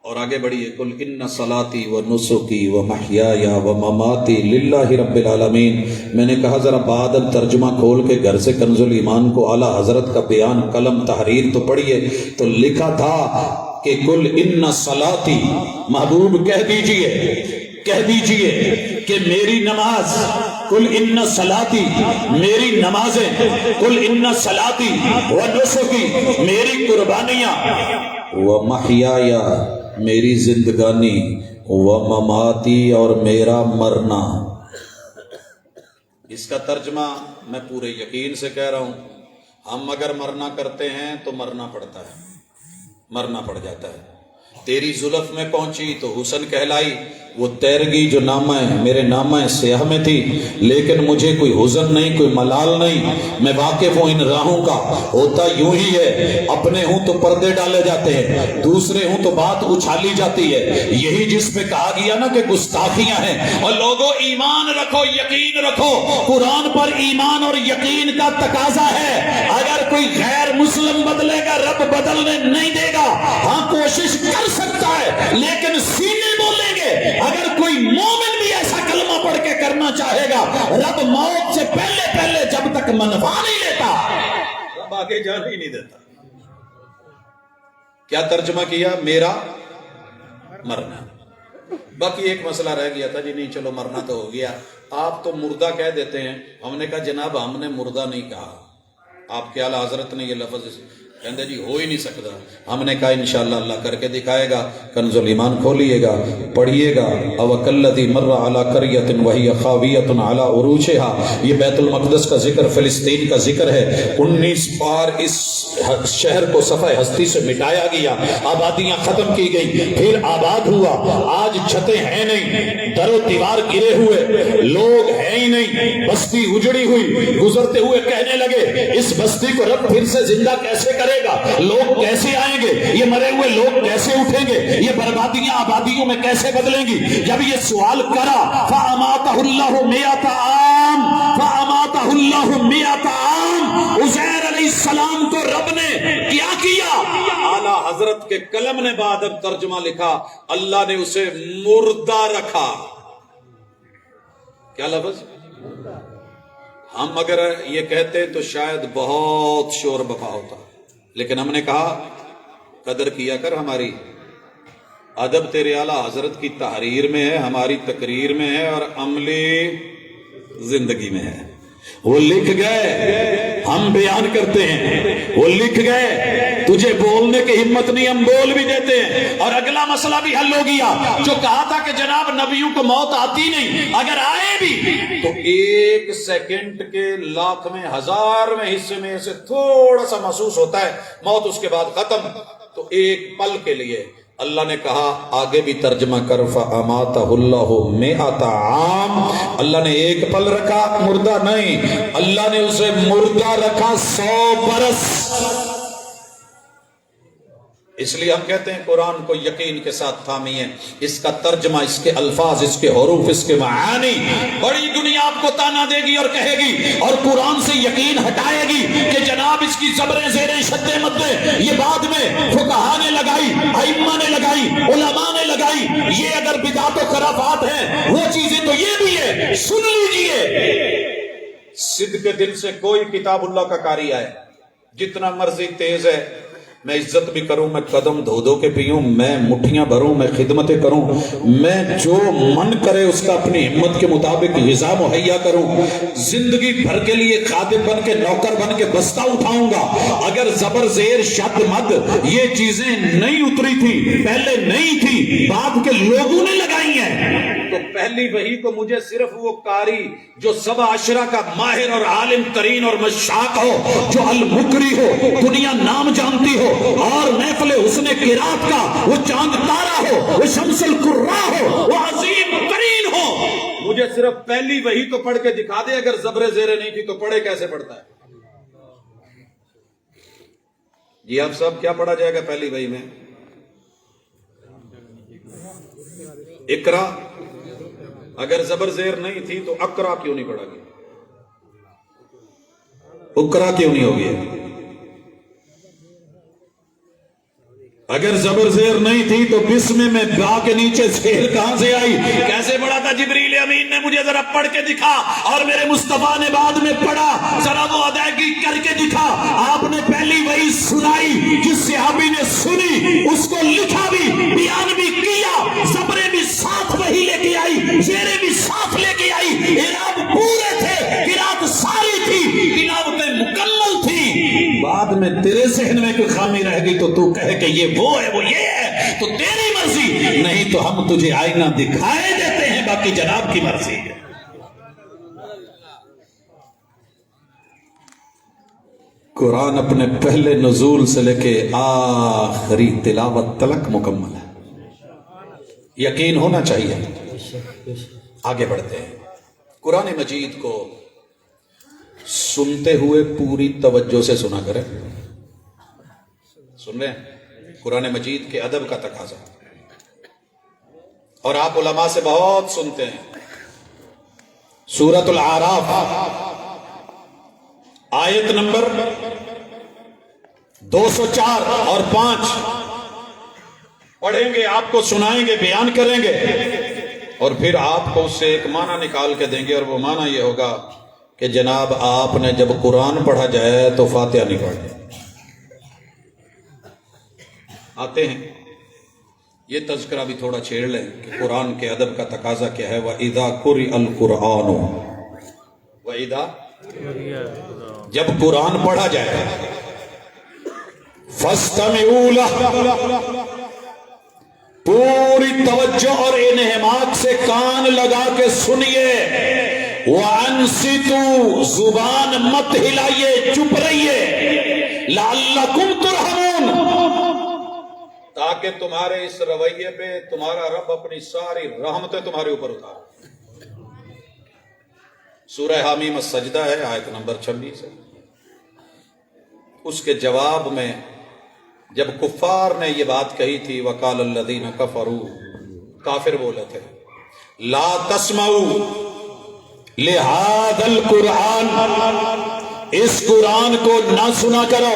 اور آگے بڑھیے، قل ان صلاتی و نسکی و محیای و مماتی للہ رب العالمین۔ میں نے کہا ذرا بعد اب ترجمہ کھول کے گھر سے کنز الایمان کو اعلیٰ حضرت کا بیان قلم تحریر تو پڑھیے، تو لکھا تھا کہ قل ان صلاتی، محبوب کہہ دیجئے کہہ دیجئے کہ میری نماز قل ان صلاتی، میری نمازیں قل ان صلاتی و نسکی، میری قربانیاں و محیای، میری زندگانی و مماتی، اور میرا مرنا۔ اس کا ترجمہ میں پورے یقین سے کہہ رہا ہوں، ہم اگر مرنا کرتے ہیں تو مرنا پڑتا ہے، مرنا پڑ جاتا ہے۔ تیری زلف میں پہنچی تو حسن کہلائی، وہ تیرگی جو نامہ میرے نامہ سیاہ میں تھی، لیکن مجھے کوئی حزن نہیں، کوئی ملال نہیں، میں واقف ہوں ان راہوں کا۔ ہوتا یوں ہی ہے، اپنے ہوں تو پردے ڈالے جاتے ہیں، دوسرے ہوں تو بات اچھالی جاتی ہے۔ یہی جس پہ کہا گیا نا کہ گستاخیاں ہیں۔ اور لوگوں ایمان رکھو، یقین رکھو، قرآن پر ایمان اور یقین کا تقاضا ہے۔ اگر کوئی غیر مسلم بدلے گا، رب بدلنے نہیں دے گا۔ ہاں کوشش کر سکتا ہے لیکن سینے بولیں گے۔ اگر کوئی مومن بھی ایسا کلمہ پڑھ کے کرنا چاہے گا، رب موت سے پہلے پہلے جب تک منفع نہیں لیتا، رب آگے جانے ہی نہیں دیتا۔ کیا ترجمہ کیا؟ میرا مرنا۔ باقی ایک مسئلہ رہ گیا تھا، جی نہیں چلو مرنا تو ہو گیا، آپ تو مردہ کہہ دیتے ہیں۔ ہم نے کہا جناب ہم نے مردہ نہیں کہا، آپ کے اعلیٰ حضرت نے یہ لفظ کہندے جی ہو ہی نہیں سکتا۔ ہم نے کہا انشاءاللہ اللہ کر کے دکھائے گا۔ کنز الایمان کھولیے گا، پڑھیے گا، او کلذی مر علی قریۃ وہی خاویۃ علی عروشها، یہ بیت المقدس کا ذکر، فلسطین کا ذکر ہے۔ 19 بار اس شہر کو صفحہ ہستی سے مٹایا گیا، آبادیاں ختم کی گئی، پھر آباد ہوا۔ آج چھتیں ہیں نہیں، در و دیوار گرے ہوئے، لوگ ہیں ہی نہیں، بستی اجڑی ہوئی۔ گزرتے ہوئے کہنے لگے اس بستی کو رب پھر سے زندہ کیسے کرے گا؟ لوگ کیسے آئیں گے؟ یہ مرے ہوئے لوگ کیسے اٹھیں گے؟ یہ بربادیاں آبادیوں میں کیسے بدلیں گی؟ جب یہ سوال کرا فَأَمَاتَهُ اللَّهُ مِئَةَ عَامٍ فَأَمَاتَهُ اللَّهُ مِئَةَ عَامٍ، عزیر علیہ السلام کو رب نے کیا کیا؟ اعلیٰ حضرت کے قلم نے بعد اب ترجمہ لکھا، اللہ نے اسے مردہ رکھا۔ کیا لفظ؟ ہم اگر یہ کہتے تو شاید بہت شور بپا ہوتا، لیکن ہم نے کہا قدر کیا کر ہماری۔ ادب تیرے اعلیٰ حضرت کی تحریر میں ہے، ہماری تقریر میں ہے، اور عملی زندگی میں ہے۔ وہ لکھ گئے، ہم بیان کرتے ہیں، وہ لکھ گئے، تجھے بولنے کی ہمت نہیں، ہم بول بھی دیتے ہیں۔ اور اگلا مسئلہ بھی حل ہو گیا۔ جو کہا تھا کہ جناب نبیوں کو موت آتی نہیں، اگر آئے بھی تو 1 سیکنڈ کے لاکھ میں 1000 میں حصے میں سے تھوڑا سا محسوس ہوتا ہے، موت اس کے بعد ختم۔ تو ایک پل کے لیے اللہ نے کہا آگے بھی ترجمہ کر فَأَمَاتَهُ اللَّهُ مِئَةَ عَامٍ، اللہ نے ایک پل رکھا، مردہ نہیں، اللہ نے اسے مردہ رکھا 100 برس۔ اس لیے ہم کہتے ہیں قرآن کو یقین کے ساتھ تھامیے، اس کا ترجمہ، اس کے الفاظ، اس کے حروف، اس کے معانی، بڑی دنیا آپ کو تانا دے گی اور کہے گی، اور قرآن سے یقین ہٹائے گی کہ جناب اس کی زبریں زیریں شدیں مدیں یہ بعد میں فقہا نے لگائی، ائمہ نے لگائی، علماء نے لگائی، یہ اگر بدعت و خرافات ہیں وہ چیزیں تو یہ بھی ہے۔ سن لیجئے، صدق دل سے کوئی کتاب اللہ کا قاری آئے، جتنا مرضی تیز ہے، میں عزت بھی کروں، میں قدم دھو دھو کے پیوں، میں مٹھیاں بھروں، میں خدمتیں کروں، میں جو من کرے اس کا اپنی ہمت کے مطابق غذا مہیا کروں، زندگی بھر کے لیے خادم بن کے، نوکر بن کے بستہ اٹھاؤں گا۔ اگر زبر زیر شد مد یہ چیزیں نہیں اتری تھی، پہلے نہیں تھی، بعد کے لوگوں نے لگائی ہیں، تو پہلی وحی کو مجھے صرف وہ قاری جو سبع عشرہ کا ماہر اور عالم ترین اور مشاق ہو، جو المکری ہو، دنیا نام جانتی ہو، اور محفل حسن قرات کا وہ چاند تارا ہو، وہ شمس القرا ہو، وہ عظیم ترین ہو، مجھے صرف پہلی وحی تو پڑھ کے دکھا دے۔ اگر زبر زیریں نہیں تھی تو پڑھے کیسے پڑھتا ہے؟ جی آپ سب کیا پڑھا جائے گا پہلی وحی میں؟ اقرا۔ اگر زبر زیر نہیں تھی تو اقرا کیوں نہیں پڑھا گیا؟ اقرا کیوں نہیں ہو گیا؟ اگر زبر زیر نہیں تھی تو بسم میں با کے نیچے زیر کہاں سے آئی؟ کیسے پڑھا تھا؟ جبریل امین نے مجھے ذرا پڑھ کے دکھا، اور میرے مصطفیٰ نے بعد میں پڑھا، ذرا وہ ادائیگی کر کے دکھا۔ آپ نے پہلی وحی سنائی، جس صحابی نے سنی اس کو لکھا بھی، بیان بھی کیا، زبریں بھی ساتھ وحی لے کے آئی، زیریں بھی صاف لے کے آئی، اعراب پورے تھے، قرات ساری تھی، تلاوتیں مکمل تھی۔ بعد میں تیرے ذہن میں کوئی خامی رہ گئی تو تو کہے کہ یہ وہ ہے، وہ یہ ہے، تو تیری مرضی، نہیں تو ہم تجھے آئینہ دکھائے دیتے ہیں، باقی جناب کی مرضی ہے۔ قرآن اپنے پہلے نزول سے لے کے آخری تلاوت تلک مکمل ہے، یقین ہونا چاہیے۔ آگے بڑھتے ہیں۔ قرآن مجید کو سنتے ہوئے پوری توجہ سے سنا کریں۔ سن رہے ہیں؟ قرآن مجید کے ادب کا تقاضا، اور آپ علماء سے بہت سنتے ہیں۔ سورۃ الاعراف آیت نمبر 204 اور 5 پڑھیں گے، آپ کو سنائیں گے، بیان کریں گے، اور پھر آپ کو اس سے ایک معنی نکال کے دیں گے، اور وہ معنی یہ ہوگا کہ جناب آپ نے جب قرآن پڑھا جائے تو فاتحہ نہیں پڑھنی۔ آتے ہیں، یہ تذکرہ بھی تھوڑا چھیڑ لیں کہ قرآن کے ادب کا تقاضا کیا ہے۔ وَإِذَا قُرِئَ الْقُرْآنُ، وَإِذَا، جب قرآن پڑھا جائے، فَاسْتَمِعُوا لَهُ، پوری توجہ اور انہماک سے کان لگا کے سنیے۔ وَأَنصِتُوا، زبان مت ہلائیے، چپ رہیے۔ لَعَلَّكُمْ تُرْحَمُونَ، تاکہ تمہارے اس رویے پہ تمہارا رب اپنی ساری رحمتیں تمہارے اوپر اتارے۔ سورہ حامیم السجدہ ہے، آیت نمبر 26 ہے۔ اس کے جواب میں جب کفار نے یہ بات کہی تھی، وَقَالَ الَّذِينَ كَفَرُوا، کافر بولے تھے، لَا تَسْمَعُوا لِهَذَا الْقُرْآنِ، اس قرآن کو نہ سنا کرو،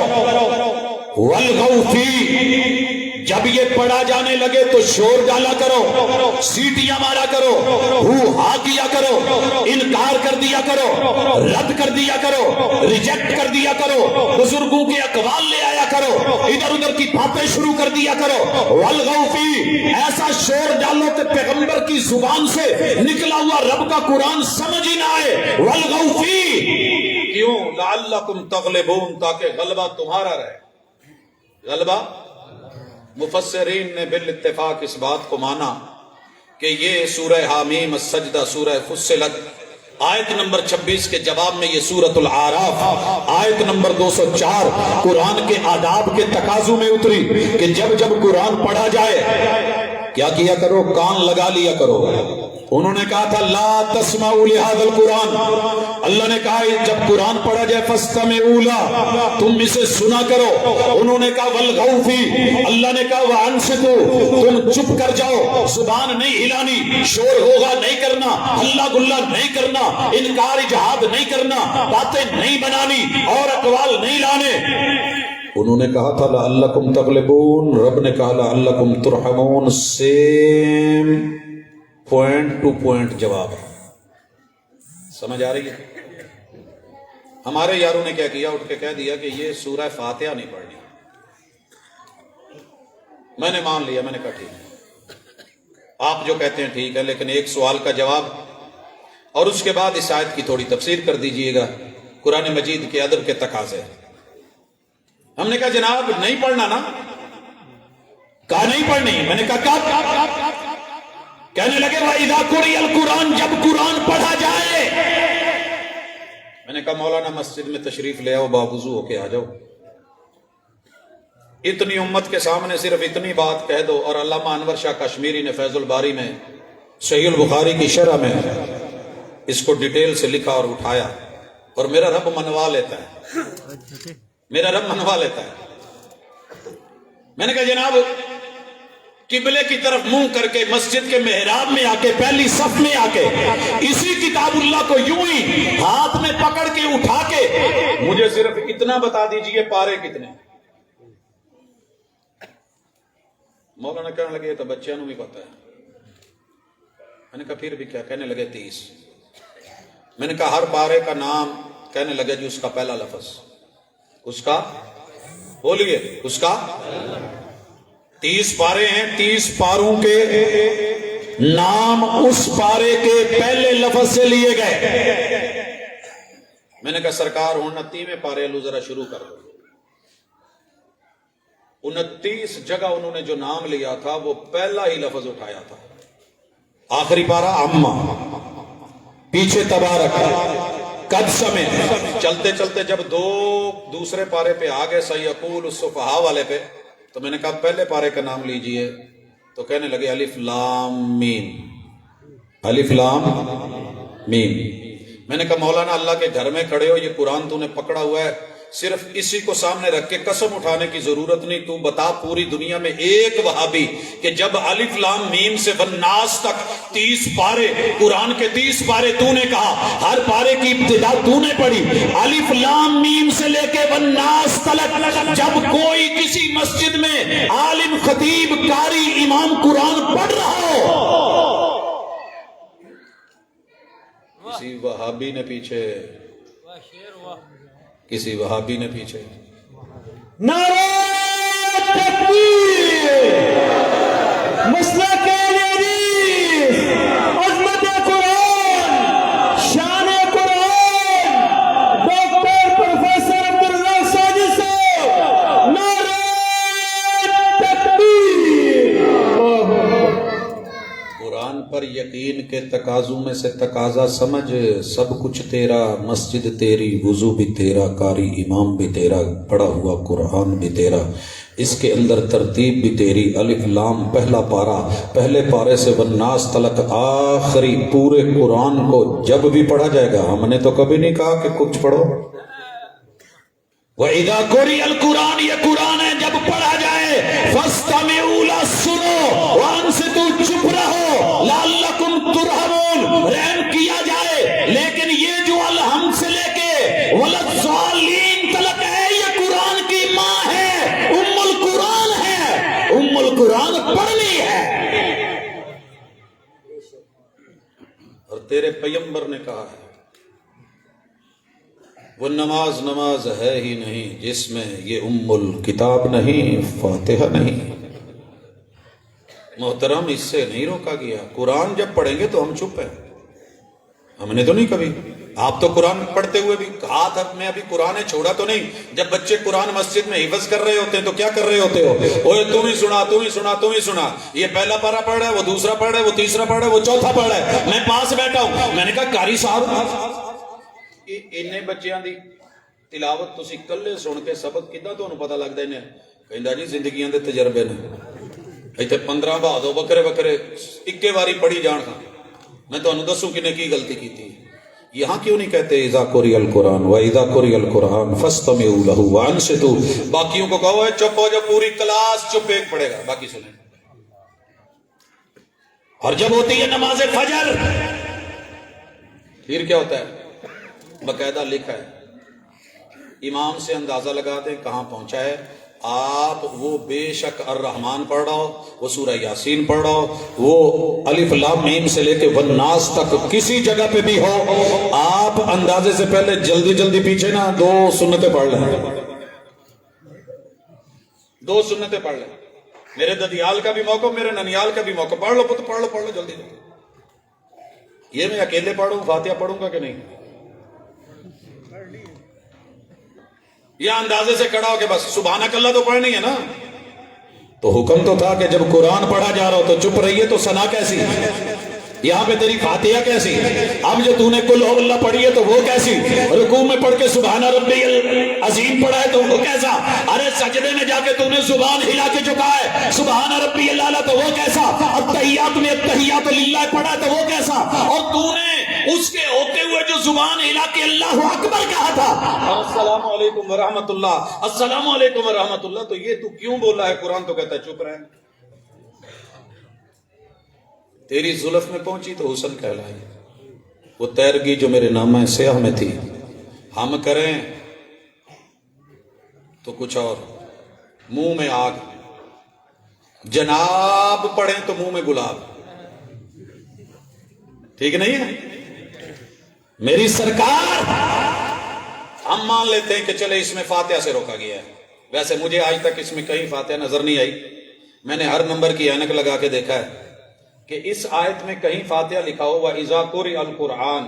وَالْغَوْا فِيهِ، جب یہ پڑھا جانے لگے تو شور ڈالا کرو، سیٹیاں مارا کرو، ہو ہا کیا کرو، انکار کر دیا کرو، رد کر دیا کرو، ریجیکٹ کر دیا کرو، بزرگوں کے اقوال لے آیا کرو، ادھر ادھر کی باتیں شروع کر دیا کرو۔ والغوا فی، ایسا شور ڈالو کہ پیغمبر کی زبان سے نکلا ہوا رب کا قرآن سمجھ ہی نہ آئے۔ والغوا فی، کیوں؟ لعلکم تغلبون، تاکہ غلبہ تمہارا رہے۔ غلبہ، مفسرین نے بالاتفاق اس بات کو مانا کہ یہ سورہ حامیم السجدہ، سورہ فصلت آیت نمبر 26 کے جواب میں یہ سورۃ الاعراف آیت نمبر 204 قرآن کے آداب کے تقاضوں میں اتری کہ جب جب قرآن پڑھا جائے کیا کیا کرو؟ کان لگا لیا کرو۔ انہوں نے کہا تھا لا تسمعوا لهذا القرآن، اللہ نے کہا جب قرآن پڑھا جائے فاستمعوا له، تم اسے سنا کرو۔ انہوں نے کہا والغوا فیہ، اللہ نے کہا وانصتوا، تم چپ کر جاؤ، زبان نہیں ہلانی، شور ہوگا نہیں کرنا، ہلا گلا نہیں کرنا، انکار اجحاد نہیں کرنا، باتیں نہیں بنانی اور اقوال نہیں لانے۔ انہوں نے کہا تھا لعلکم تغلبون، رب نے کہا لعلکم ترحمون، سیم پوائنٹ ٹو پوائنٹ جواب۔ سمجھ آ رہی ہے؟ ہمارے یاروں نے کیا کیا، اٹھ کے کہہ دیا کہ یہ سورہ فاتحہ نہیں پڑھنی۔ میں نے مان لیا، میں نے کہا ٹھیک ہے، آپ جو کہتے ہیں ٹھیک ہے، لیکن ایک سوال کا جواب اور اس کے بعد اس آیت کی تھوڑی تفسیر کر دیجئے گا۔ قرآن مجید کے ادب کے تقاضے۔ ہم نے کہا جناب نہیں پڑھنا نا؟ کہا نہیں پڑھنی۔ میں نے کہا کہنے لگے وَإِذَا قُرِئَ الْقُرْآنُ، جب قرآن پڑھا جائے۔ میں نے کہا مولانا مسجد میں تشریف لے آؤ، باوضو ہو کے آ جاؤ، اتنی امت کے سامنے صرف اتنی بات کہہ دو۔ اور علامہ انور شاہ کشمیری نے فیض الباری میں صحیح البخاری کی شرح میں اس کو ڈیٹیل سے لکھا اور اٹھایا، اور میرا رب منوا لیتا ہے، میرا رب منوا لیتا ہے۔ میں نے کہا جناب قبلے کی طرف منہ کر کے مسجد کے محراب میں آ کے پہلی صف میں آ کے اسی کتاب اللہ کو یوں ہی ہاتھ میں پکڑ کے اٹھا کے مجھے صرف اتنا بتا دیجئے پارے کتنے؟ مولانا کہنے لگے یہ تو بچیاں نوں بھی پتا ہے۔ میں نے کہا پھر بھی کیا؟ کہنے لگے 30۔ میں نے کہا ہر پارے کا نام، کہنے لگے جی اس کا پہلا لفظ، اس کا بولیے، اس کا 30 پارے ہیں، 30 پاروں کے نام اس پارے کے پہلے لفظ سے لیے گئے. میں نے کہا سرکار 29ویں پارے الو ذرا شروع کر دو. 29 جگہ انہوں نے جو نام لیا تھا وہ پہلا ہی لفظ اٹھایا تھا. آخری پارا اما، پیچھے تبارک، قد سمع. چلتے چلتے جب دوسرے پارے پہ آ گئے سیقول السفہاء والے پہ، تو میں نے کہا پہلے پارے کا نام لیجئے. تو کہنے لگے الف لام میم، الف لام میم. میں نے کہا مولانا اللہ کے گھر میں کھڑے ہو، یہ قرآن تو نے پکڑا ہوا ہے، صرف اسی کو سامنے رکھ کے قسم اٹھانے کی ضرورت نہیں. تو بتا پوری دنیا میں ایک وہابی کہ جب الف لام میم سے والناس تک 30 پارے، قرآن کے 30 پارے تو نے کہا، ہر پارے کی ابتدا تو نے پڑھی، الف لام میم سے لے کے والناس تلک. جب کوئی کسی مسجد میں عالم، خطیب، قاری، امام قرآن پڑھ رہا ہو، کسی وہابی نے پیچھے، کسی وہابی نے پیچھے نعرہ تکبیر، مسلک حدیث، عظمت قرآن، شان قرآن، ڈاکٹر پروفیسر عبدالرزاق ساجد صاحب، نعرہ تکبیر. قرآن پر یقین کے تقاضوں میں سے تقاضا سمجھ، سب کچھ تیرا، مسجد تیری، وضو بھی تیرا، قاری امام بھی تیرا، پڑھا ہوا قرآن بھی تیرا، اس کے اندر ترتیب بھی تیری. الف لام پہلا پارا، پہلے پارے سے والناس تلک آخری پورے قرآن کو جب بھی پڑھا جائے گا، ہم نے تو کبھی نہیں کہا کہ کچھ پڑھو. وَإِذَا قُرِئَ الْقُرْآنُ، یہ قرآن ہے جب پڑھا جائے، فَاسْتَمِعُوا لَهُ، سنو، وَأَنصِتُوا، چپ رہو، لَعَلَّكُمْ تُرْحَمُونَ، رحم کیا جائے. لیکن یہ جو الحمد سے لے کے وَلَضَّالِّينَ تلک ہے، یہ قرآن کی ماں ہے، ام القرآن ہے، ام القرآن پڑھنی ہے. اور تیرے پیغمبر نے کہا ہے وہ نماز ہے ہی نہیں جس میں یہ ام الکتاب نہیں، فاتحہ نہیں. محترم اس سے نہیں روکا گیا. قرآن جب پڑھیں گے تو ہم چپ ہیں، ہم نے تو نہیں کبھی. آپ تو قرآن پڑھتے ہوئے بھی ہاتھ میں ابھی قرآن ہے چھوڑا تو نہیں. جب بچے قرآن مسجد میں حفظ کر رہے ہوتے ہیں تو کیا کر رہے ہوتے ہو؟ اوے تم ہی سنا، تم ہی سنا، تم ہی سنا. یہ پہلا پارا پڑھ رہا ہے، وہ دوسرا پڑھ رہا ہے، وہ تیسرا پڑھ رہا ہے، وہ چوتھا پڑھ رہا ہے. میں پاس بیٹھا ہوں، میں نے کہا قاری صاحب انہیں بچیاں دی تلاوت تسی کلے سن کے سبق کداں تانوں پتہ لگدا ہے؟ کہندا جی زندگیاں دے تجربے نے. ایتھے 15 بہادو بکرے بکرے اکے واری پڑھی جان. میں تانوں دسوں کنے کی غلطی کیتی. یہاں کیوں نہیں کہتے اذا قرئ القرآن واذا قرئ القرآن فاستمعوا له وانصتوا؟ باقیوں کو کہو چپ ہو جاؤ، پوری کلاس چپ، ایک پڑھے گا باقی سنیں. اور جب ہوتی ہے نماز فجر، پھر کیا ہوتا ہے؟ باقاعدہ لکھا ہے، امام سے اندازہ لگا دیں کہاں پہنچا ہے. آپ وہ بے شک الرحمن پڑھ رہا ہو، وہ سورہ یاسین پڑھ رہا ہو، وہ الف لام میم سے لے کے والناس تک کسی جگہ پہ بھی ہو، آپ اندازے سے پہلے جلدی جلدی پیچھے نا 2 سنتیں پڑھ لیں، 2 سنتیں پڑھ لیں. میرے ددیال کا بھی موقع، میرے ننیال کا بھی موقع. پڑھ لو پتہ، پڑھ لو جلدی جلدی. یہ میں اکیلے پڑھوں فاتحہ پڑھوں گا کہ نہیں؟ یا اندازے سے کھڑا ہو کے بس سبحانک اللہ تو پڑھنی ہے نا؟ تو حکم تو تھا کہ جب قرآن پڑھا جا رہا ہو تو چپ رہیے. تو ثنا کیسی؟ یہاں پہ تیری فاتحہ کیسی؟ اب جو تو نے قل ہو اللہ پڑھی ہے تو وہ کیسی؟ رکوع میں پڑھ کے سبحان ربی العظیم پڑھا ہے تو وہ کیسا؟ ارے سجدے میں جا کے تو نے زبان ہلا کے جھکا ہے سبحان ربی اللہ تو وہ کیسا؟ التحیات میں التحیات للہ پڑھا ہے تو وہ کیسا؟ اور تو نے اس کے ہوتے ہوئے جو زبان ہلا کے اللہ اکبر کہا تھا، السلام علیکم ورحمت اللہ، السلام علیکم ورحمت اللہ، تو یہ تو کیوں بولا ہے؟ قرآن تو کہتا ہے چپ رہے. تیری زلف میں پہنچی تو حسن کہلائی. وہ تیرگی جو میرے نامہ سیاہ میں تھی، ہم کریں تو کچھ اور، منہ میں آگ. جناب پڑھیں تو منہ میں گلاب. ٹھیک نہیں ہے؟ میری سرکار، ہم مان لیتے ہیں کہ چلے اس میں فاتحہ سے روکا گیا ہے. ویسے مجھے آج تک اس میں کہیں فاتحہ نظر نہیں آئی. میں نے ہر نمبر کی اینک لگا کے دیکھا ہے، کہ اس آیت میں کہیں فاتحہ لکھا ہو وَإِذَا قُرِئَ الْقُرْآنُ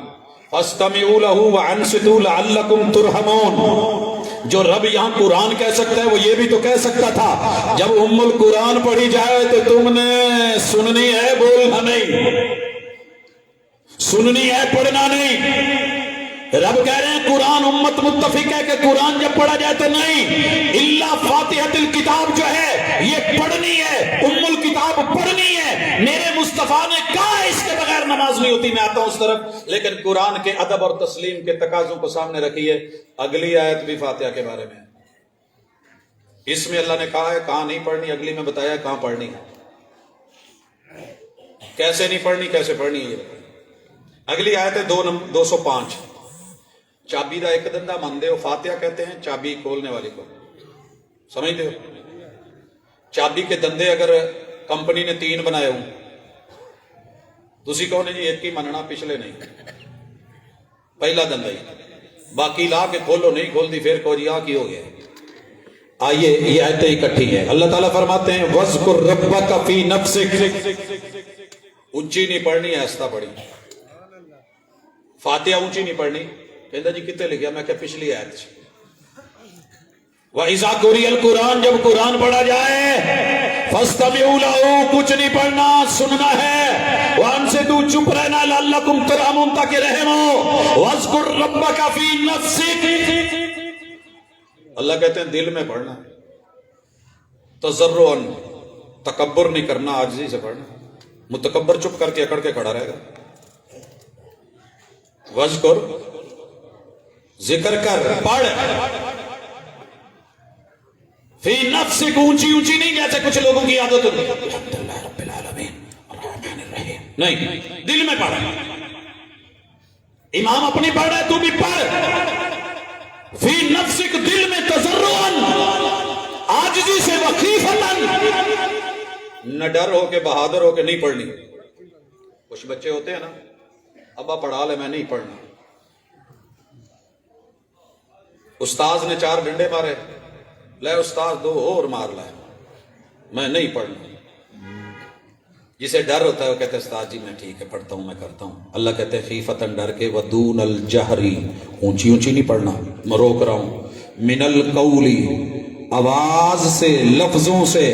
فَاسْتَمِعُوا لَهُ وَأَنصِتُوا لَعَلَّكُمْ تُرْحَمُونَ۔ جو رب یہاں قرآن کہہ سکتا ہے وہ یہ بھی تو کہہ سکتا تھا جب ام القرآن پڑھی جائے تو تم نے سننی ہے، بولنا نہیں، سننی ہے، پڑھنا نہیں۔ رب کہہ رہے ہیں قرآن امت متفق ہے کہ قرآن جب پڑھا جائے تو نہیں، الا فاتحۃ الکتاب جو ہے یہ پڑھنی ہے، ام الکتاب پڑھنی ہے۔ میرے مصطفیٰ نے کہا اس کے بغیر نماز نہیں ہوتی، میں آتا ہوں اس طرف، لیکن قرآن کے ادب اور تسلیم کے تقاضوں کو سامنے رکھیے۔ اگلی آیت بھی فاتحہ کے بارے میں ہے، اس میں اللہ نے کہا ہے کہاں نہیں پڑھنی، اگلی میں بتایا کہاں پڑھنی ہے، کیسے نہیں پڑھنی، کیسے پڑھنی ہے یہ بتائیں۔ اگلی آیت ہے 205۔ چابی دا ایک دندہ مندے ہو، فاتحہ کہتے ہیں چابی کھولنے والی کو، سمجھتے ہو؟ چابی کے دندے اگر کمپنی نے 3 بنائے ہوں تسی کہو نہیں جی ایک ہی مننا، پچھلے نہیں، پہلا دندہ ہی، باقی لا کے کھولو، نہیں کھولتی پھر کہو جی کی ہو گیا۔ آئیے یہ آیتیں اکٹھی ہیں، اللہ تعالیٰ فرماتے ہیں وَاذْكُرْ رَبَّكَ فِي نَفْسِكَ، اونچی نہیں پڑھنی، آہستہ پڑھی۔ فاتحہ اونچی نہیں پڑھنی، کہتا جی کتے لکھیا، میں کہ پچھلی آیت سے وَإِذَا قُرِئَ الْقُرْآنُ، جب قرآن پڑھا جائے فَاسْتَمِعُوا لَهُ، کچھ نہیں پڑھنا، سننا ہے، وَأَنصِتُوا، چپ رہنا، لَعَلَّكُمْ تُرْحَمُونَ، تاکہ رحم ہو، وَاذْكُرْ رَبَّكَ فِي نَفْسِكَ، اللہ کہتے ہیں دل میں پڑھنا، تضرعاً، تکبر نہیں کرنا، عاجزی سے پڑھنا۔ متکبر چپ کر کے اکڑ کے کھڑا رہے گا۔ وَاذْكُرْ، ذکر کر، پڑھ، فی نفسک، اونچی اونچی نہیں جیسے کچھ لوگوں کی عادت ہوتی ہے الحمدللہ رب العالمین الرحمن الرحیم، نہیں، دل میں پڑھ۔ امام اپنی پڑھ رہا ہے تو بھی پڑھ، فی نفسک، دل میں، تضرعاً، عاجزی سے، وخیفتاً، نہ ڈر ہو کے بہادر ہو کے نہیں پڑھنی۔ کچھ بچے ہوتے ہیں نا، ابا پڑھا لے میں نہیں پڑھنا، استاذ نے 4 ڈنڈے مارے، لے استاذ 2 اور مار لائے، میں نہیں پڑھنا۔ جسے ڈر ہوتا ہے وہ کہتے ہیں استاذ جی میں ٹھیک ہے پڑھتا ہوں، میں کرتا ہوں۔ اللہ کہتے ہیں خیفتاً، ڈر کے، ودون الجہری، اونچی اونچی نہیں پڑھنا، میں روک رہا ہوں، من القولی، آواز سے، لفظوں سے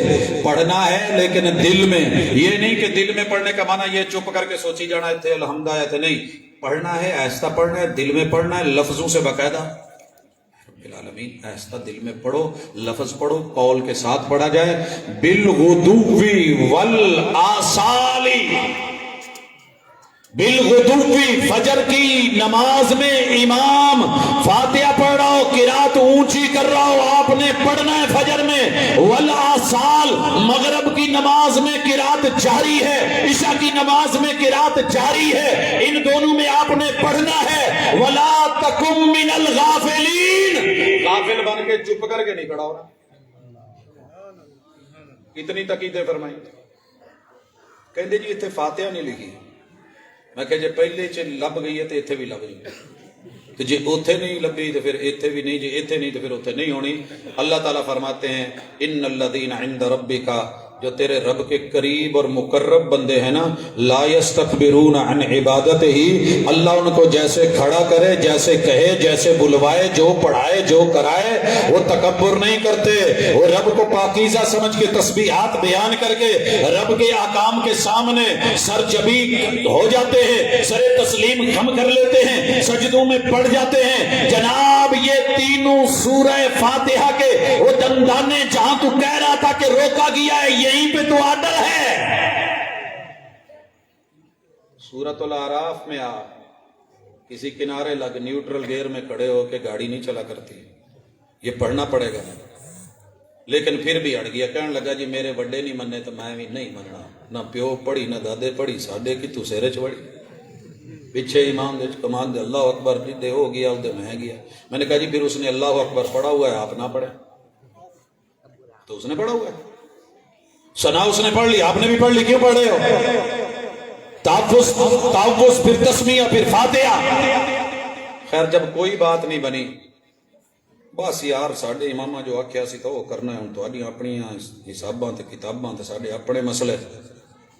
پڑھنا ہے، لیکن دل میں، یہ نہیں کہ دل میں پڑھنے کا معنی یہ چپ کر کے سوچی جانا تھے الحمد آئے تھے، نہیں، پڑھنا ہے، ایسا پڑھنا ہے، دل میں پڑھنا ہے، لفظوں سے باقاعدہ، العالمین، ایسا دل میں پڑھو، لفظ پڑھو، قول کے ساتھ پڑھا جائے، بالغدوی والآصالی، بالغدوی، فجر کی نماز میں امام فاتحہ پڑھ رہا ہو، قرات اونچی کر رہا ہو، آپ نے پڑھنا ہے فجر میں، والآصال، مغرب کی نماز میں قرات جاری ہے، عشاء کی نماز میں قرات جاری ہے، ان دونوں میں آپ نے پڑھنا ہے، ولا تکم من الغافلین، غافل بن کے چپ کر کے نہیں کھڑا ہونا۔ کتنی تقیدیں فرمائی، کہندے جی اتنے فاتحہ نہیں لکھی، میں کہ جی پہلے چ لب گئی ہے تو اتنے بھی لب گئی، تو جی اتنے نہیں لبی تو پھر اتنے بھی نہیں، جی اتنے نہیں تو پھر اتنے نہیں ہونی۔ اللہ تعالیٰ فرماتے ہیں ان الذین عند ربک، جو تیرے رب کے قریب اور مقرب بندے ہیں نا، لا یستکبرون عن عبادتہ، اللہ ان کو جیسے کھڑا کرے، جیسے کہے، جیسے بلوائے، جو پڑھائے، جو کرائے، وہ تکبر نہیں کرتے، وہ رب کو پاکیزہ سمجھ کے تسبیحات بیان کر کے رب کے احکام کے سامنے سر جبی ہو جاتے ہیں، سر تسلیم خم کر لیتے ہیں، سجدوں میں پڑ جاتے ہیں۔ جناب یہ تینوں سورہ فاتحہ کے وہ دندانے جہاں تو کہہ رہا تھا کہ روکا گیا ہے، یہیں پہ تو آڈر ہے۔ سورۃ الاعراف میں آپ کسی کنارے لگ نیوٹرل گیئر میں کھڑے ہو کے گاڑی نہیں چلا کرتی، یہ پڑھنا پڑے گا، لیکن پھر بھی اڑ گیا، کہنے لگا جی میرے بڑے نہیں مننے تو میں بھی نہیں مننا، نہ پیو پڑھی نہ دادے پڑھی، ساڈے کی تو سیرے چڑی، پیچھے امام دے کمان دے اللہ اکبر دے ہو گیا دے میں گیا۔ میں نے کہا جی پھر اس نے اللہ اکبر پڑھا ہوا ہے، آپ نہ پڑھیں، تو اس نے پڑھا ہوا ہے، ثنا اس نے پڑھ لی، آپ نے بھی پڑھ لی، کیوں پڑھ رہے ہو؟ تحفظ، پھر تسمیہ، پھر فاتحہ۔ خیر جب کوئی بات نہیں بنی، بس یار ساڈے امامہ جو آکھیا سی تو وہ کرنا ہے، ہن تہاڈیاں اپنی حساباں تے کتاباں تے ساڈے اپنے مسئلے،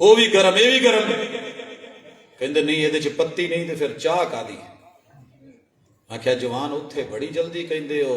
ਉਹ ਵੀ ਗਰਮ, ਇਹ ਵੀ ਗਰਮ। ਕਹਿੰਦੇ ਨਹੀਂ ਇਹਦੇ ਚ ਪੱਤੀ ਨਹੀਂ ਤੇ ਫਿਰ ਚਾਹ ਕਾਦੀ। ਆਖਿਆ ਜਵਾਨ ਉੱਥੇ ਬੜੀ ਜਲਦੀ ਕਹਿੰਦੇ ਹੋ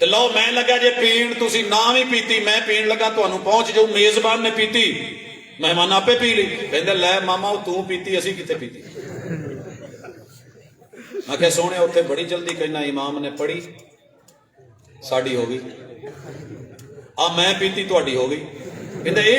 ਤੇ ਲਓ ਮੈਂ ਲੱਗਾ ਜੇ ਪੀਣ, ਤੁਸੀਂ ਨਾ ਵੀ ਪੀਤੀ, ਮੈਂ ਪੀਣ ਲੱਗਾ, ਤੁਹਾਨੂੰ ਪਹੁੰਚ ਜਾਊ, ਮੇਜ਼ਬਾਨ ਨੇ ਪੀਤੀ, ਮਹਿਮਾਨ ਆਪੇ ਪੀ ਲਈ, ਕਹਿੰਦੇ ਲੈ ਮਾਮਾ ਉਹ ਤੂੰ ਪੀਤੀ, ਅਸੀਂ ਕਿੱਥੇ ਪੀਤੀ। ਮੈਂ ਕਿਹਾ ਸੋਹਣਿਆ ਉੱਥੇ ਬੜੀ ਜਲਦੀ ਕਹਿਣਾ ਇਮਾਮ ਨੇ ਪੜ੍ਹੀ, ਸਾਡੀ ਹੋ ਗਈ, ਆ ਮੈਂ ਪੀਤੀ ਤੁਹਾਡੀ ਹੋ ਗਈ, ਕਹਿੰਦਾ ਇਹ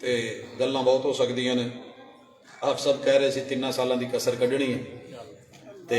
ਤੇ ਗੱਲਾਂ ਬਹੁਤ ਹੋ ਸਕਦੀਆਂ ਨੇ। ਆਪ ਸਭ ਕਹਿ ਰਹੇ ਸੀ 3 ਸਾਲਾਂ ਦੀ ਕਸਰ ਕੱਢਣੀ ਹੈ, ਤੇ